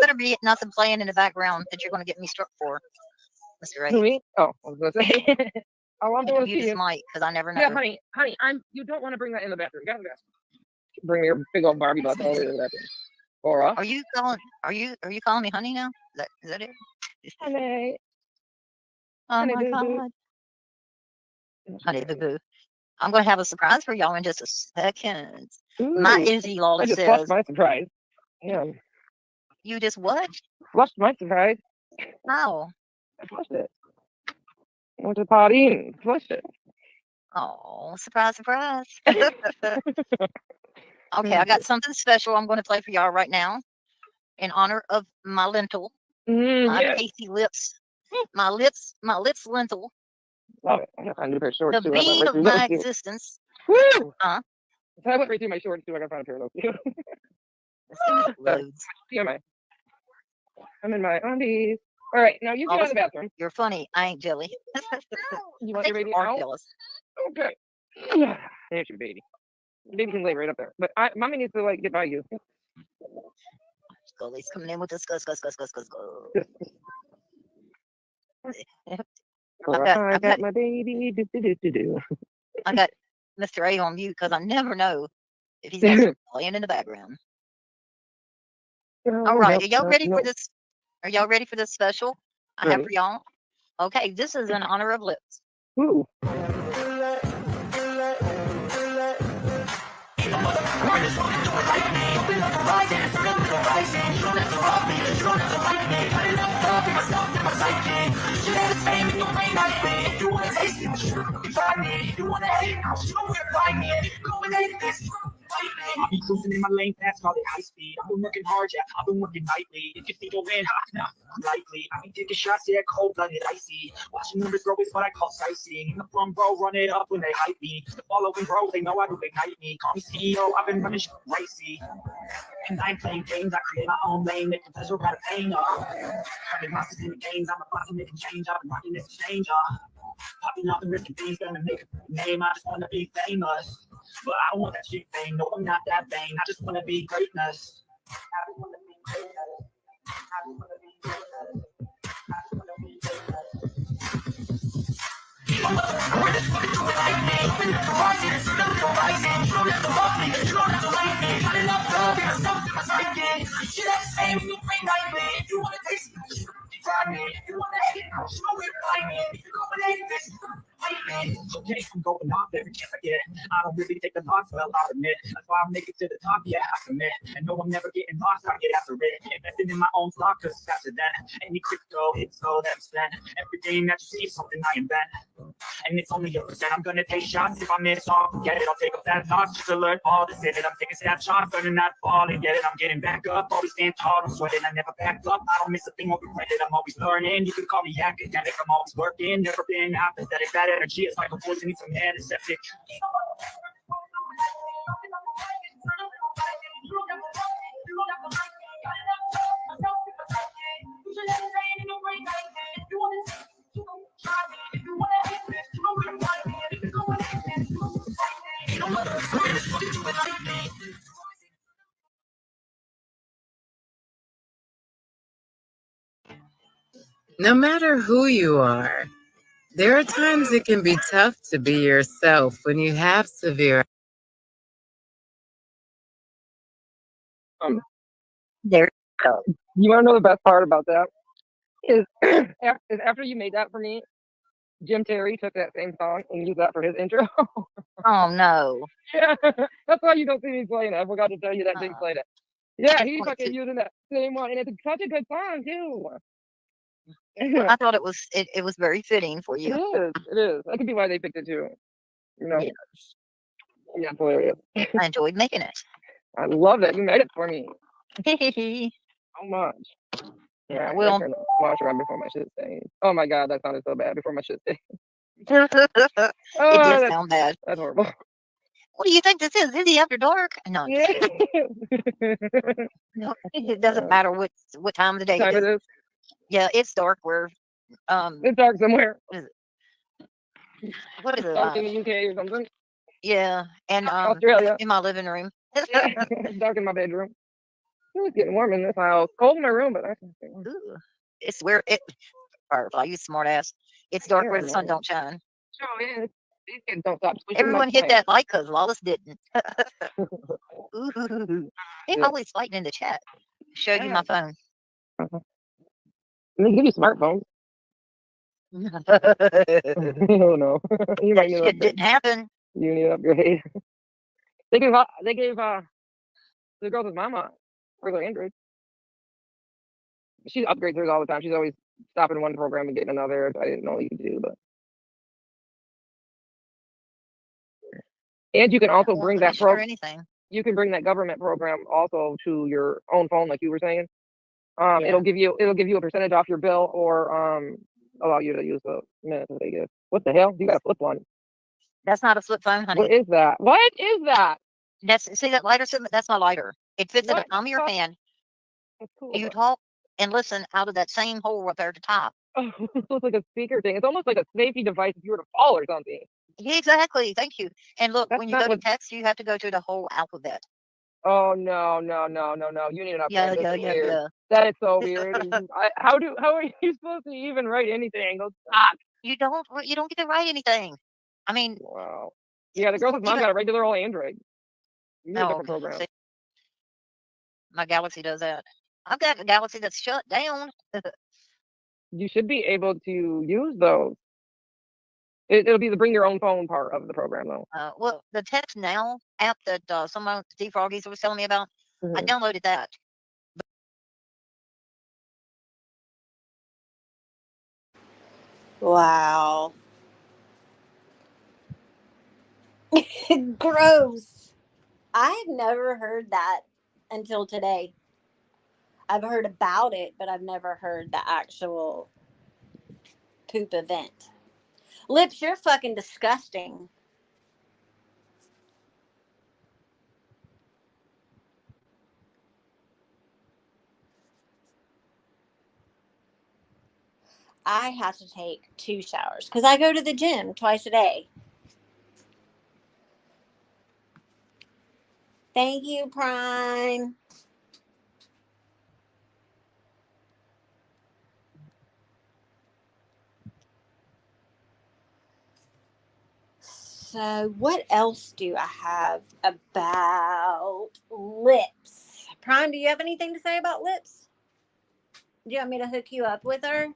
better be nothing playing in the background that you're going to get me struck for, Mr. Ray. Who, me? Oh, I was gonna say. Oh, I'm doing You to just you. might, because I never know. Yeah, honey, you don't want to bring that in the bathroom. Get in the bathroom. Bring your big old Barbie butt all the way to the bathroom. Laura. Are you calling me honey now? Is that it? Honey. Oh Honey my boo boo. God. Honey boo boo. I'm going to have a surprise for y'all in just a second. My Ooh, Izzy I Lawless just says, flushed my surprise. Yeah, you just what? flushed my surprise. Oh. I flushed it. I went to the party and flushed it. Oh, surprise, surprise. Okay, I got something special I'm going to play for y'all right now in honor of my lentil, my Yes. pasty lips, my lips lentil, Love it. I gotta find a new pair of shorts the too. I went beat right of through my those too. existence. Woo! Huh? So I went right through my shorts too. I gotta find a pair of those too. Let's see what loads. Here am I? I'm in my undies. All right, now you get out of the bathroom. You're funny. I ain't jelly. You I want your think baby you are out? jealous. Okay. There's your baby. Baby can lay right up there. But mommy needs to like get by you. Scully's coming in with this gus. I got my baby. I got Mr. A on mute because I never know if he's going to start playing in the background. All right, are y'all ready for this? Are y'all ready for this special I have for y'all? Okay, this is in honor of Lips. Ooh. I'll be cruising in my lane fast, call it high speed. I've been working hard, yeah, I've been working nightly. If you think you'll win, nah, likely. I be taking shots, yeah, cold-blooded, icy. Watching numbers grow is what I call sightseeing. In the front row, run it up when they hype me. The following bro, they know I do ignite me. Call me CEO, I've been running shit racy. And I ain't playing games, I create my own lane, making pleasure out of pain. Having monsters in the games, I'm a boss making change. I've been rocking this exchange. Popping off and risking things, gonna make a name. I just wanna be famous. But I don't want that cheap thing. No, I'm not that vain. I just wanna be greatness. I just wanna be greatness. I just wanna be greatness. I just wanna be greatness. I'm the greatest one to do it like me. Open up the rising, it's another rising. You don't have to love me, you don't have to like me. Got enough love, there's something my psyche. Shit, that's the same, you bring nightly. If you wanna taste it, you try me. If you wanna hate it, you know where to find me. If you go and hate this, fight me. Okay, I'm going off every chance I get. I don't really take the loss, well, I'll admit. That's why I make it to the top, yeah, I commit. And no, I'm never getting lost, I get after it. Investing in my own stock, cause faster than any crypto, it's gold that I spend. Every game that you see is something I invent. And it's only a percent. I'm gonna take shots. If I miss all, forget it. I'll take a fat loss just to learn all this in it. I'm taking snapshots, learning not falling. Get it? I'm getting back up. Always stand tall. I'm sweating. I never back up. I don't miss a thing or regret it. I'm always learning. You can call me academic. I'm always working. Never been apathetic. That energy is like a poison. It's some antiseptic. No matter who you are, there are times it can be tough to be yourself when you have severe. There you go. You want to know the best part about that? Is after you made that for me, Jim Terry took that same song and used that for his intro. Oh, no. Yeah, that's why you don't see me playing it. I forgot to tell you that Jim played it. Yeah, he's fucking using that same one, and it's such a good song too. I thought it was very fitting for you. It is. That could be why they picked it too. You know. Yes. Yeah, it's hilarious. I enjoyed making it. I love it. You made it for me. It So much. Yeah, well, wash around before my shit stains. Oh my god, that sounded so bad before my shit stains. it did sound bad. That's horrible. What do you think this is? Is he after dark? No. No, it doesn't matter what time of the day it is. Yeah, it's dark where it's dark somewhere. What is it? Dark in the UK or something. Yeah, and Australia. in my living room. It's dark in my bedroom. It's getting warm in this house. Cold in my room, but that's Ooh, it's where it Firefly, you smart ass. It's dark where the sun don't shine. Sure, yeah. These kids don't stop. Everyone hit that like because Lawless didn't. Ooh, they're always fighting in the chat. Show you my phone. They give you smartphones. Oh no, that shit didn't happen. You need to upgrade. They gave the girl's mama regular Android. She upgrades hers all the time. She's always stopping one program and getting another. I didn't know you could do, but. And you can also bring that program. You can bring that government program also to your own phone, like you were saying. It'll give you a percentage off your bill, or allow you to use the minutes that they give. What the hell? You got a flip one. That's not a flip phone, honey. What is that? What is that? See that lighter? That's my lighter. It fits in the palm of your hand. That's cool. You talk and listen out of that same hole up there at the top. Oh, it looks like a speaker thing. It's almost like a safety device if you were to fall or something. Exactly. Thank you. And look, That's when you not go to what. text, you have to go to the whole alphabet. Oh no, no, no, no, no! You need an Yeah, upgrade. This yeah, is yeah, weird. yeah. That is so weird. How are you supposed to even write anything? Go stop. You don't get to write anything. I mean, Wow. Yeah, the girl's mom even got a regular old Android. You need a oh, different program. see, my Galaxy does that. I've got a Galaxy that's shut down. You should be able to use those. It'll be the bring your own phone part of the program though. Well, the Text Now app that someone Steve Froggies was telling me about, I Mhm. downloaded that. Wow. Gross. I've never heard that until today. I've heard about it, but I've never heard the actual poop event. Lips, you're fucking disgusting. I have to take 2 showers because I go to the gym twice a day. Thank you, Prime. So, what else do I have about Lips? Prime, do you have anything to say about Lips? Do you want me to hook you up with her?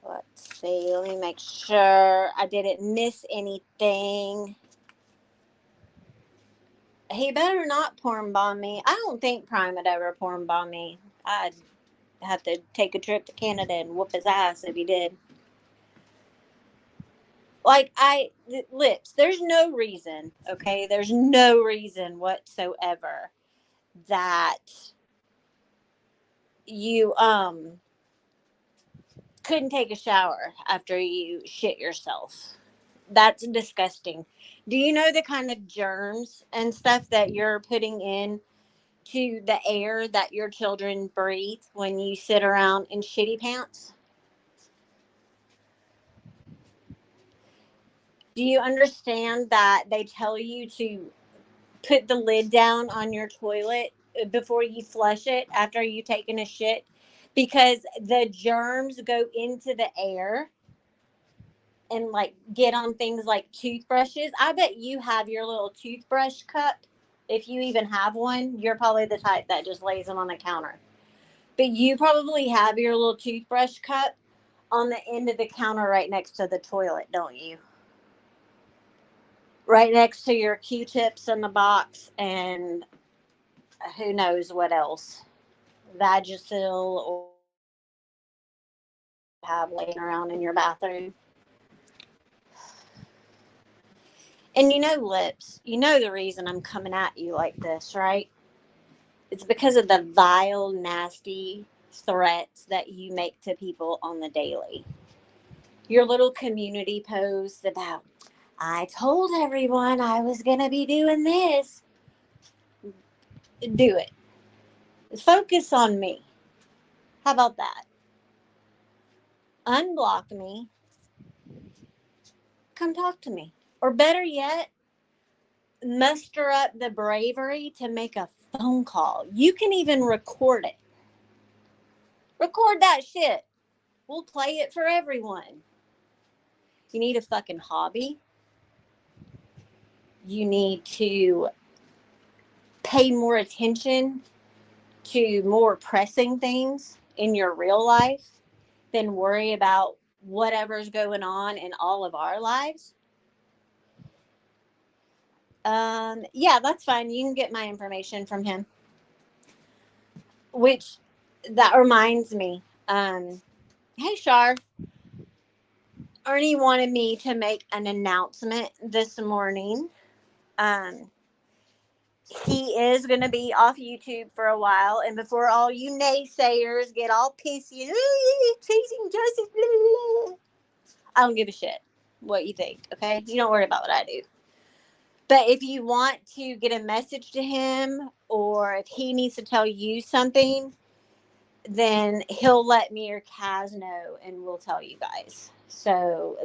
Let's see. Let me make sure I didn't miss anything. He better not porn bomb me. I don't think Prime would ever porn bomb me. I'd have to take a trip to Canada and whoop his ass if he did. Like, Lips, there's no reason, okay? There's no reason whatsoever that you couldn't take a shower after you shit yourself. That's disgusting. Do you know the kind of germs and stuff that you're putting in to the air that your children breathe when you sit around in shitty pants? Do you understand that they tell you to put the lid down on your toilet before you flush it after you've taken a shit? Because the germs go into the air and like get on things like toothbrushes. I bet you have your little toothbrush cup. If you even have one, you're probably the type that just lays them on the counter. But you probably have your little toothbrush cup on the end of the counter right next to the toilet, don't you? Right next to your Q-tips in the box and who knows what else. Vagisil or have laying around in your bathroom. And you know, Lips, you know the reason I'm coming at you like this, right? It's because of the vile, nasty threats that you make to people on the daily. Your little community post about, I told everyone I was going to be doing this. Do it. Focus on me. How about that? Unblock me. Come talk to me. Or better yet, muster up the bravery to make a phone call. You can even record it. Record that shit. We'll play it for everyone. You need a fucking hobby. You need to pay more attention to more pressing things in your real life than worry about whatever's going on in all of our lives. Yeah, that's fine. You can get my information from him. Which that reminds me. Hey Shar. Ernie wanted me to make an announcement this morning. Um, he is going to be off YouTube for a while, and before all you naysayers get all pissy, chasing justice, blah, blah, blah, I don't give a shit what you think. Okay, you don't worry about what I do. But if you want to get a message to him, or if he needs to tell you something, then he'll let me or Kaz know, and we'll tell you guys. So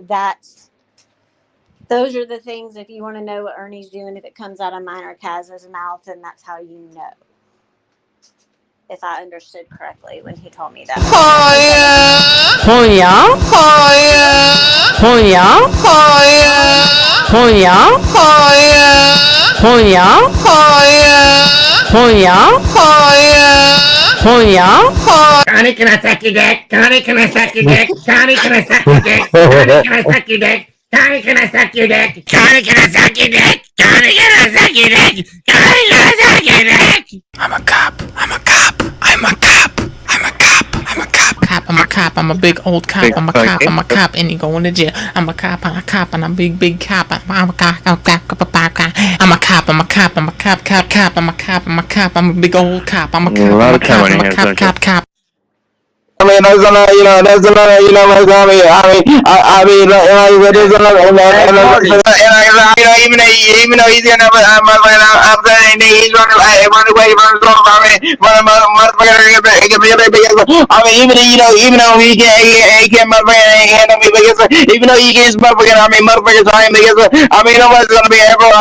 those are the things. If you want to know what Ernie's doing, if it comes out of mine or Kaz's mouth, then that's how you know. If I understood correctly when he told me that. Oh yeah. Oh yeah. Oh yeah. Oh yeah. Oh yeah. Oh yeah. Oh yeah. Oh yeah. Oh yeah. Oh yeah. Oh yeah. Oh yeah. Connie, can I suck your dick? Connie, can I suck your dick? Connie, can I suck your dick? Connie, can I suck your dick? Connie, can I suck your dick? Connie, can I suck your dick? Connie, can I suck your dick? Connie, can I suck your dick? I'm a cop. I'm a cop. I'm a cop. I'm a cop. I'm a cop. I'm a cop, I'm a big old cop, I'm a cop, and you going to jail. I'm a cop, and I'm a big cop. I'm a cop, I'm a cop, I'm a cop, I'm a cop, I'm a big old cop. I'm a cop. I mean, that's another, that's another, what's I mean, there's another, and even though he's gonna, I'm saying he's running away from me, I mean, even though he can't motherfucking handle me, because even though he gets motherfucking, motherfuckers, nobody's gonna be able,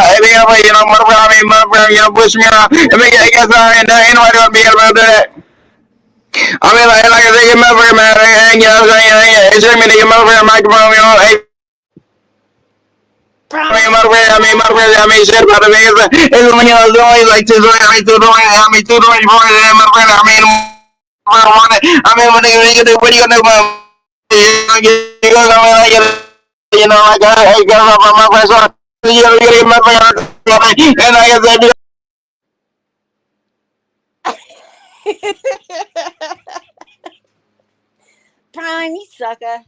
motherfucker, push me around, and make it, ain't nobody gonna be able to do that. I mean, like I said, your motherfucker, man, and you know what I'm saying? It's me to your motherfucker microphone, hey. Shit about the niggas. It's when it's only like 2 20, 2 20, 2 20, motherfucker, when you do, what are you gonna do, man? You go, like, I got off on my first one. You get motherfucker, and like I said, Prime, you sucker.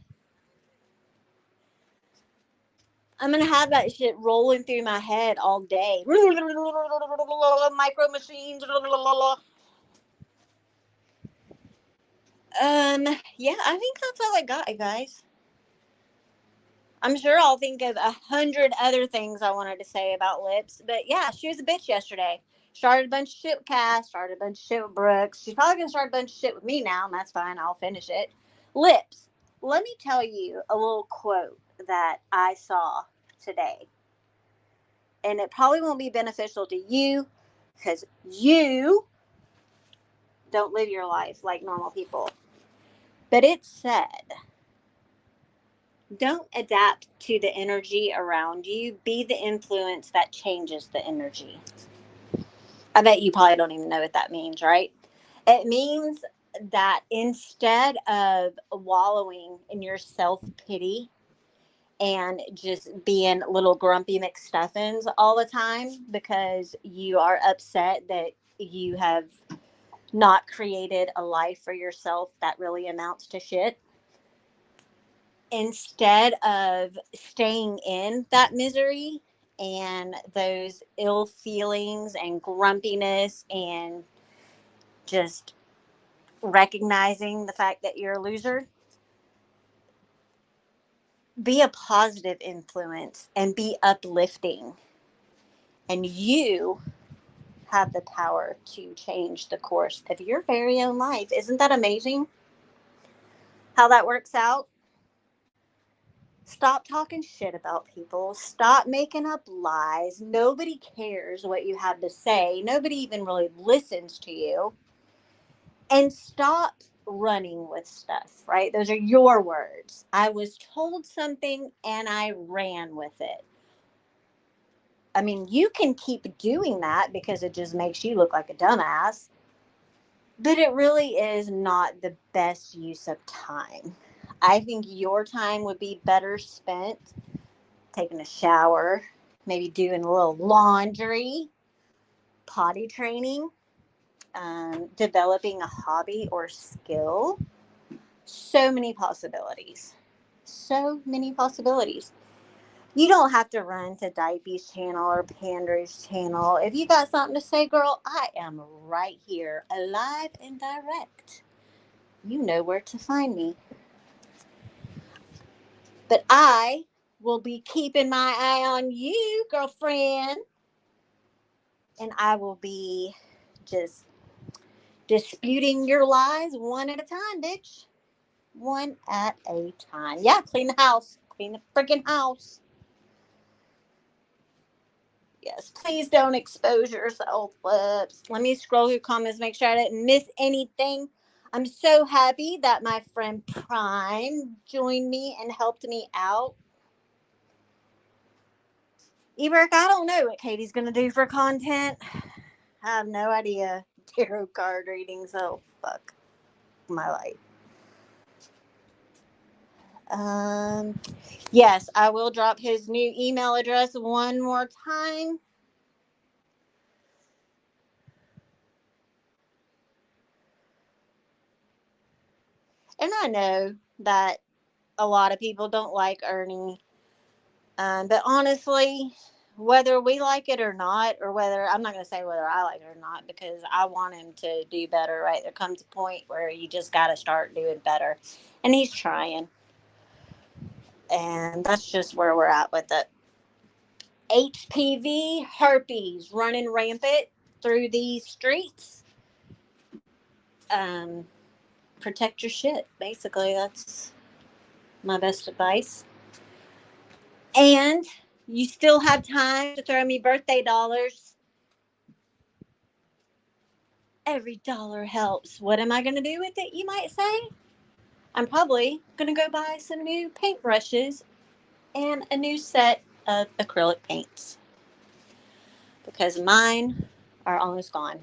I'm gonna have that shit rolling through my head all day. Micro machines. Yeah, I think that's all I got, guys. I'm sure I'll think of 100 other things I wanted to say about Lips, but yeah, she was a bitch yesterday. Started a bunch of shit with Cass, started a bunch of shit with Brooks. She's probably gonna start a bunch of shit with me now, and that's fine. I'll finish it. Lips, let me tell you a little quote that I saw today. And it probably won't be beneficial to you because you don't live your life like normal people. But it said, don't adapt to the energy around you. Be the influence that changes the energy. I bet you probably don't even know what that means, right? It means that instead of wallowing in your self-pity and just being little grumpy McStuffins all the time because you are upset that you have not created a life for yourself that really amounts to shit, instead of staying in that misery and those ill feelings and grumpiness and just recognizing the fact that you're a loser, be a positive influence and be uplifting. And you have the power to change the course of your very own life. Isn't that amazing how that works out? Stop talking shit about people. Stop making up lies. Nobody cares what you have to say. Nobody even really listens to you. And stop running with stuff, right? Those are your words. I was told something and I ran with it. I mean, you can keep doing that because it just makes you look like a dumbass. But it really is not the best use of time. I think your time would be better spent taking a shower, maybe doing a little laundry, potty training, developing a hobby or skill. So many possibilities. So many possibilities. You don't have to run to Diapy's channel or Pandra's channel. If you got something to say, girl, I am right here, alive and direct. You know where to find me. But I will be keeping my eye on you, girlfriend. And I will be just disputing your lies one at a time, bitch. One at a time. Yeah, clean the house. Clean the freaking house. Yes, please don't expose yourself, Lips. Let me scroll through comments, make sure I didn't miss anything. I'm so happy that my friend Prime joined me and helped me out. Eberk, I don't know what Katie's going to do for content. I have no idea. Tarot card readings. Oh, fuck my life. Yes, I will drop his new email address one more time. And I know that a lot of people don't like Ernie. But honestly, whether we like it or not, or whether, I'm not going to say whether I like it or not, because I want him to do better, right? There comes a point where you just got to start doing better. And he's trying. And that's just where we're at with it. HPV, herpes, running rampant through these streets. Protect your shit. Basically, that's my best advice. And you still have time to throw me birthday dollars. Every dollar helps. What am I going to do with it, you might say? I'm probably going to go buy some new paintbrushes and a new set of acrylic paints. Because mine are almost gone.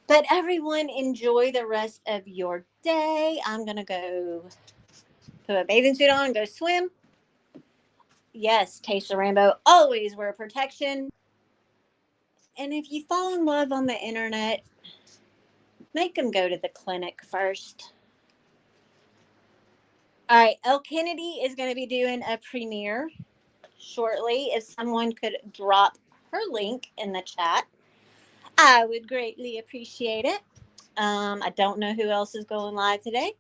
But everyone, enjoy the rest of your day. I'm going to go put a bathing suit on and go swim. Yes, taste the rainbow. Always wear protection. And if you fall in love on the internet, make them go to the clinic first. All right, El Kennedy is going to be doing a premiere shortly. If someone could drop her link in the chat, I would greatly appreciate it. I don't know who else is going live today.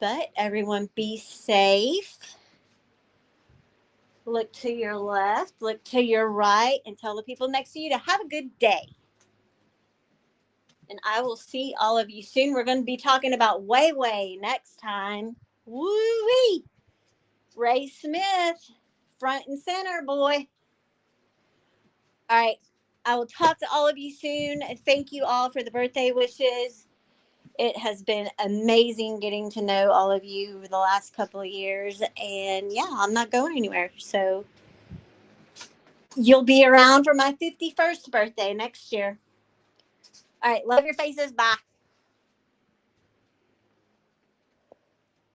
But everyone be safe. Look to your left, look to your right, and tell the people next to you to have a good day. And I will see all of you soon. We're going to be talking about Way next time. Woo-wee! Ray Smith, front and center, boy. All right. I will talk to all of you soon. Thank you all for the birthday wishes. It has been amazing getting to know all of you over the last couple of years. And yeah, I'm not going anywhere. So you'll be around for my 51st birthday next year. All right. Love your faces. Bye.